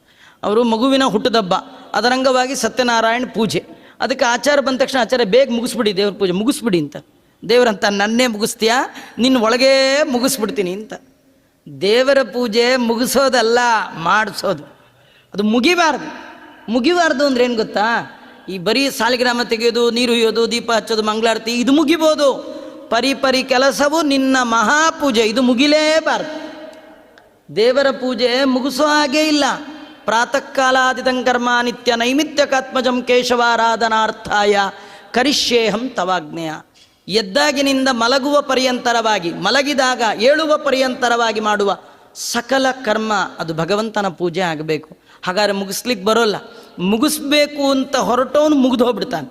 ಅವರು. ಮಗುವಿನ ಹುಟ್ಟದಬ್ಬ, ಅದರಂಗವಾಗಿ ಸತ್ಯನಾರಾಯಣ ಪೂಜೆ. ಅದಕ್ಕೆ ಆಚಾರ ಬಂದ ತಕ್ಷಣ ಆಚಾರ್ಯ ಬೇಗ ಮುಗಿಸ್ಬಿಡಿ ದೇವ್ರ ಪೂಜೆ, ಮುಗಿಸ್ಬಿಡಿ ಅಂತ. ದೇವರಂತ ನನ್ನೇ ಮುಗಿಸ್ತೀಯಾ, ನಿನ್ನ ಒಳಗೇ ಮುಗಿಸ್ಬಿಡ್ತೀನಿ ಅಂತ. ದೇವರ ಪೂಜೆ ಮುಗಿಸೋದಲ್ಲ, ಮಾಡಿಸೋದು. ಅದು ಮುಗಿಬಾರ್ದು. ಮುಗಿಬಾರ್ದು ಅಂದ್ರೆ ಏನು ಗೊತ್ತಾ, ಈ ಬರೀ ಸಾಲಿಗ್ರಾಮ ತೆಗೆಯೋದು, ನೀರು ಹುಯ್ಯೋದು, ದೀಪ ಹಚ್ಚೋದು, ಮಂಗಳಾರತಿ ಇದು ಮುಗಿಬೋದು. ಪರಿ ಕೆಲಸವು ನಿನ್ನ ಮಹಾಪೂಜೆ ಇದು ಮುಗಿಲೇಬಾರ್ದು. ದೇವರ ಪೂಜೆ ಮುಗಿಸೋ ಹಾಗೇ ಇಲ್ಲ. ಪ್ರಾತಃ ಕಾಲಾದಿತಂ ಕರ್ಮ ನಿತ್ಯ ನೈಮಿತ್ಯಕಾತ್ಮಜಂ ಕೇಶವಾರಾಧನಾರ್ಥಾಯ ಕರಿಷ್ಯೇಹಂ ತವಾಜ್ಞೆಯ. ಎದ್ದಾಗಿನಿಂದ ಮಲಗುವ ಪರ್ಯಂತರವಾಗಿ, ಮಲಗಿದಾಗ ಏಳುವ ಪರ್ಯಂತರವಾಗಿ ಮಾಡುವ ಸಕಲ ಕರ್ಮ ಅದು ಭಗವಂತನ ಪೂಜೆ ಆಗಬೇಕು. ಹಾಗಾದ್ರೆ ಮುಗಿಸ್ಲಿಕ್ಕೆ ಬರೋಲ್ಲ. ಮುಗಿಸ್ಬೇಕು ಅಂತ ಹೊರಟವನು ಮುಗಿದು ಹೋಗ್ಬಿಡ್ತಾನೆ.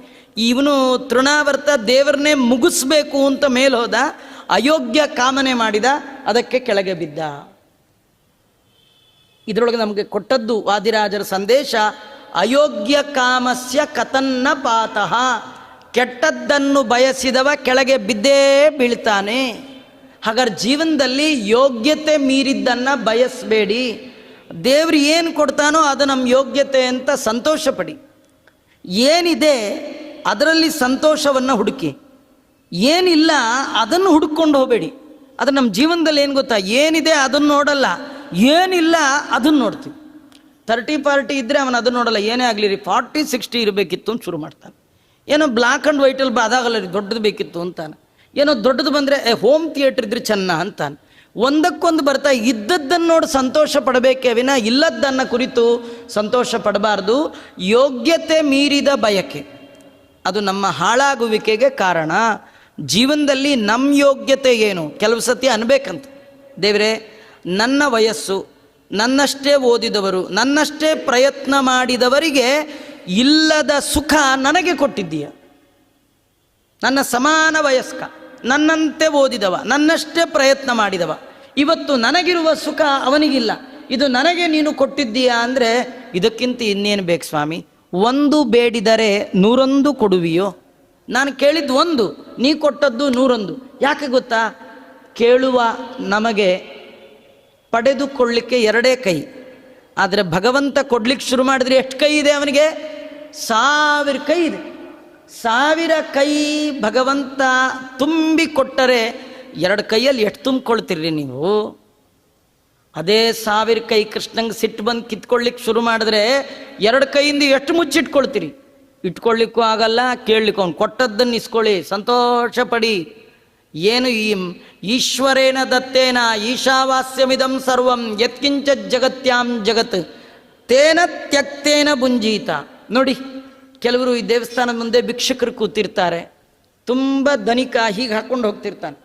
ಇವನು ತೃಣಾವರ್ತ ದೇವರನ್ನೇ ಮುಗಿಸ್ಬೇಕು ಅಂತ ಮೇಲೆ ಹೋದ, ಅಯೋಗ್ಯ ಕಾಮನೆ ಮಾಡಿದ, ಅದಕ್ಕೆ ಕೆಳಗೆ ಬಿದ್ದ. ಇದರೊಳಗೆ ನಮಗೆ ಕೊಟ್ಟದ್ದು ವಾದಿರಾಜರ ಸಂದೇಶ, ಅಯೋಗ್ಯ ಕಾಮಸ್ಯ ಕತನ್ನ ಪಾತಃ. ಕೆಟ್ಟದ್ದನ್ನು ಬಯಸಿದವ ಕೆಳಗೆ ಬಿದ್ದೇ ಬೀಳ್ತಾನೆ. ಹಾಗಾದ್ರೆ ಜೀವನದಲ್ಲಿ ಯೋಗ್ಯತೆ ಮೀರಿದ್ದನ್ನು ಬಯಸಬೇಡಿ. ದೇವ್ರು ಏನು ಕೊಡ್ತಾನೋ ಅದು ನಮ್ಮ ಯೋಗ್ಯತೆ ಅಂತ ಸಂತೋಷ ಪಡಿ. ಏನಿದೆ ಅದರಲ್ಲಿ ಸಂತೋಷವನ್ನು ಹುಡುಕಿ, ಏನಿಲ್ಲ ಅದನ್ನು ಹುಡುಕೊಂಡು ಹೋಗಬೇಡಿ. ಅದು ನಮ್ಮ ಜೀವನದಲ್ಲಿ ಏನು ಗೊತ್ತಾ, ಏನಿದೆ ಅದನ್ನು ನೋಡಲ್ಲ, ಏನಿಲ್ಲ ಅದನ್ನು ನೋಡ್ತೀವಿ. 30-40 ಇದ್ದರೆ ಅವನು ಅದನ್ನು ನೋಡಲ್ಲ. ಏನೇ ಆಗಲಿ ರೀ 40-60 ಇರಬೇಕಿತ್ತು ಅಂತ ಶುರು ಮಾಡ್ತಾನೆ. ಏನೋ ಬ್ಲ್ಯಾಕ್ ಆ್ಯಂಡ್ ವೈಟಲ್ಲಿ ಅದಾಗಲ್ಲ ರೀ, ದೊಡ್ಡದು ಬೇಕಿತ್ತು ಅಂತಾನೆ. ಏನೋ ದೊಡ್ಡದು ಬಂದರೆ ಹೋಮ್ ಥಿಯೇಟ್ರ್ ಇದ್ರೆ ಚೆನ್ನ ಅಂತಾನೆ. ಒಂದಕ್ಕೊಂದು ಬರ್ತಾ ಇದ್ದದ್ದನ್ನು ನೋಡಿ ಸಂತೋಷ ಪಡಬೇಕೇ ವಿನ ಇಲ್ಲದ್ದನ್ನು ಕುರಿತು ಸಂತೋಷ ಪಡಬಾರ್ದು. ಯೋಗ್ಯತೆ ಮೀರಿದ ಬಯಕೆ ಅದು ನಮ್ಮ ಹಾಳಾಗುವಿಕೆಗೆ ಕಾರಣ. ಜೀವನದಲ್ಲಿ ನಮ್ಮ ಯೋಗ್ಯತೆ ಏನು, ಕೆಲವು ಸತಿ ಅನ್ಬೇಕಂತ, ದೇವರೇ ನನ್ನ ವಯಸ್ಸು, ನನ್ನಷ್ಟೇ ಓದಿದವರು, ನನ್ನಷ್ಟೇ ಪ್ರಯತ್ನ ಮಾಡಿದವರಿಗೆ ಇಲ್ಲದ ಸುಖ ನನಗೆ ಕೊಟ್ಟಿದ್ದೀಯ. ನನ್ನ ಸಮಾನ ವಯಸ್ಕ, ನನ್ನಂತೆ ಓದಿದವ, ನನ್ನಷ್ಟೇ ಪ್ರಯತ್ನ ಮಾಡಿದವ, ಇವತ್ತು ನನಗಿರುವ ಸುಖ ಅವನಿಗಿಲ್ಲ, ಇದು ನನಗೆ ನೀನು ಕೊಟ್ಟಿದ್ದೀಯಾ ಅಂದರೆ ಇದಕ್ಕಿಂತ ಇನ್ನೇನು ಬೇಕು ಸ್ವಾಮಿ? ಒಂದು ಬೇಡಿದರೆ 100 ಕೊಡುವಿಯೋ? ನಾನು ಕೇಳಿದ್ದು 1, ನೀ ಕೊಟ್ಟದ್ದು 100. ಯಾಕೆ ಗೊತ್ತಾ? ಕೇಳುವ ನಮಗೆ ಪಡೆದುಕೊಳ್ಳಿಕ್ಕೆ 2 ಕೈ, ಆದರೆ ಭಗವಂತ ಕೊಡ್ಲಿಕ್ಕೆ ಶುರು ಮಾಡಿದ್ರೆ ಎಷ್ಟು ಕೈ ಇದೆ ಅವನಿಗೆ? 1000 ಕೈ ಇದೆ. 1000 ಕೈ ಭಗವಂತ ತುಂಬಿ ಕೊಟ್ಟರೆ 2 ಕೈಯಲ್ಲಿ ಎಷ್ಟು ತುಂಬಿಕೊಳ್ತೀರಿ ನೀವು? ಅದೇ 1000 ಕೈ ಕೃಷ್ಣಂಗೆ ಸಿಟ್ಟು ಬಂದು ಕಿತ್ಕೊಳ್ಳಿಕ್ಕೆ ಶುರು ಮಾಡಿದ್ರೆ 2 ಕೈಯಿಂದ ಎಷ್ಟು ಮುಚ್ಚಿಟ್ಕೊಳ್ತೀರಿ? ಇಟ್ಕೊಳ್ಳಿಕ್ಕೂ ಆಗಲ್ಲ, ಕೇಳಲಿಕ್ಕೂ. ಅವ್ನು ಕೊಟ್ಟದ್ದನ್ನು ಇಸ್ಕೊಳ್ಳಿ, ಸಂತೋಷ ಪಡಿ. ಏನು ಈ ಈಶ್ವರೇನ ದತ್ತೇನ ಈಶಾವಾಸ್ಯಮಿದಂ ಸರ್ವಂ ಯತ್ಕಿಂಚ ಜಗತ್ಯಾಂ ಜಗತ್ ತೇನ ತ್ಯಕ್ತೇನ ಭುಂಜೀತ. ನೋಡಿ, ಕೆಲವರು ಈ ದೇವಸ್ಥಾನದ ಮುಂದೆ ಭಿಕ್ಷಕರು ಕೂತಿರ್ತಾರೆ, ತುಂಬ ಧನಿಕ, ಹೀಗೆ ಹಾಕ್ಕೊಂಡು ಹೋಗ್ತಿರ್ತಾನೆ.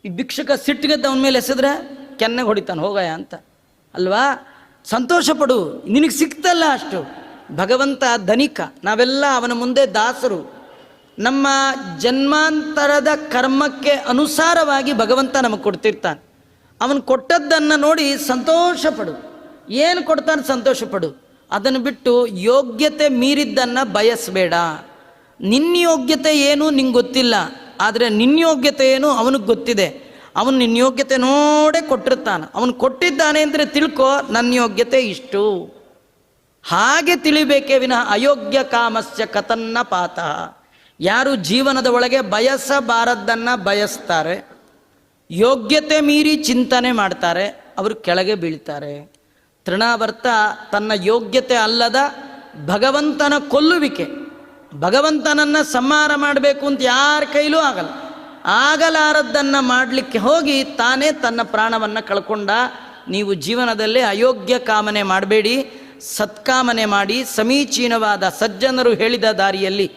ಈ ಭಿಕ್ಷಕ ಸಿಟ್ಟಿಗದ್ದು ಅವನ ಮೇಲೆ ಎಸೆದ್ರೆ ಕೆನ್ನೆಗೆ ಹೊಡಿತಾನೆ, ಹೋಗಯ್ಯ ಅಂತ ಅಲ್ವಾ? ಸಂತೋಷ ಪಡು, ನಿನಗೆ ಸಿಕ್ತಲ್ಲ ಅಷ್ಟು. ಭಗವಂತ ಧನಿಕ, ನಾವೆಲ್ಲ ಅವನ ಮುಂದೆ ದಾಸರು. ನಮ್ಮ ಜನ್ಮಾಂತರದ ಕರ್ಮಕ್ಕೆ ಅನುಸಾರವಾಗಿ ಭಗವಂತ ನಮಗೆ ಕೊಡ್ತಿರ್ತಾನೆ. ಅವನು ಕೊಟ್ಟದ್ದನ್ನು ನೋಡಿ ಸಂತೋಷ ಪಡು. ಏನು ಕೊಡ್ತಾನೆ ಸಂತೋಷ ಪಡು. ಅದನ್ನು ಬಿಟ್ಟು ಯೋಗ್ಯತೆ ಮೀರಿದ್ದನ್ನು ಬಯಸಬೇಡ. ನಿನ್ನ ಯೋಗ್ಯತೆ ಏನು ನಿಂಗೆ ಗೊತ್ತಿಲ್ಲ, ಆದರೆ ನಿನ್ನ ಯೋಗ್ಯತೆ ಏನು ಅವನಿಗೆ ಗೊತ್ತಿದೆ. ಅವನು ನಿನ್ನ ಯೋಗ್ಯತೆ ನೋಡೇ ಕೊಟ್ಟಿರ್ತಾನೆ. ಅವನು ಕೊಟ್ಟಿದ್ದಾನೆ ಅಂದರೆ ತಿಳ್ಕೊ, ನನ್ನ ಯೋಗ್ಯತೆ ಇಷ್ಟು. ಹಾಗೆ ತಿಳಿಬೇಕೇ ವಿನಃ ಅಯೋಗ್ಯ ಕಾಮಸ್ಯ ಕತನ್ನ ಪಾತ. ಯಾರು ಜೀವನದ ಒಳಗೆ ಬಯಸಬಾರದ್ದನ್ನು ಬಯಸ್ತಾರೆ, ಯೋಗ್ಯತೆ ಮೀರಿ ಚಿಂತನೆ ಮಾಡ್ತಾರೆ, ಅವರು ಕೆಳಗೆ ಬೀಳ್ತಾರೆ. ತೃಣಾವರ್ತ ತನ್ನ ಯೋಗ್ಯತೆ ಅಲ್ಲದ ಭಗವಂತನ ಕೊಲ್ಲುವಿಕೆ, ಭಗವಂತನನ್ನು ಸಂಹಾರ ಮಾಡಬೇಕು ಅಂತ ಯಾರ ಕೈಲೂ ಆಗಲ್ಲ. ಆಗಲಾರದ್ದನ್ನು ಮಾಡಲಿಕ್ಕೆ ಹೋಗಿ ತಾನೇ ತನ್ನ ಪ್ರಾಣವನ್ನು ಕಳ್ಕೊಂಡ. ನೀವು ಜೀವನದಲ್ಲಿ ಅಯೋಗ್ಯ ಕಾಮನೆ ಮಾಡಬೇಡಿ, ಸತ್ಕಾಮನೆ ಮಾಡಿ, ಸಮೀಚೀನವಾದ ಸಜ್ಜನರು ಹೇಳಿದ ದಾರಿಯಲ್ಲಿ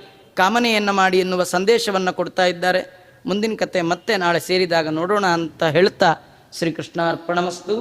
ಕಾಮನೆಯನ್ನು ಮಾಡಿ ಎನ್ನುವ ಸಂದೇಶವನ್ನು ಕೊಡ್ತಾ ಇದ್ದಾರೆ. ಮುಂದಿನ ಕತೆ ಮತ್ತೆ ನಾಳೆ ಸೇರಿದಾಗ ನೋಡೋಣ ಅಂತ ಹೇಳ್ತಾ ಶ್ರೀಕೃಷ್ಣ ಅರ್ಪಣಮಸ್ತು.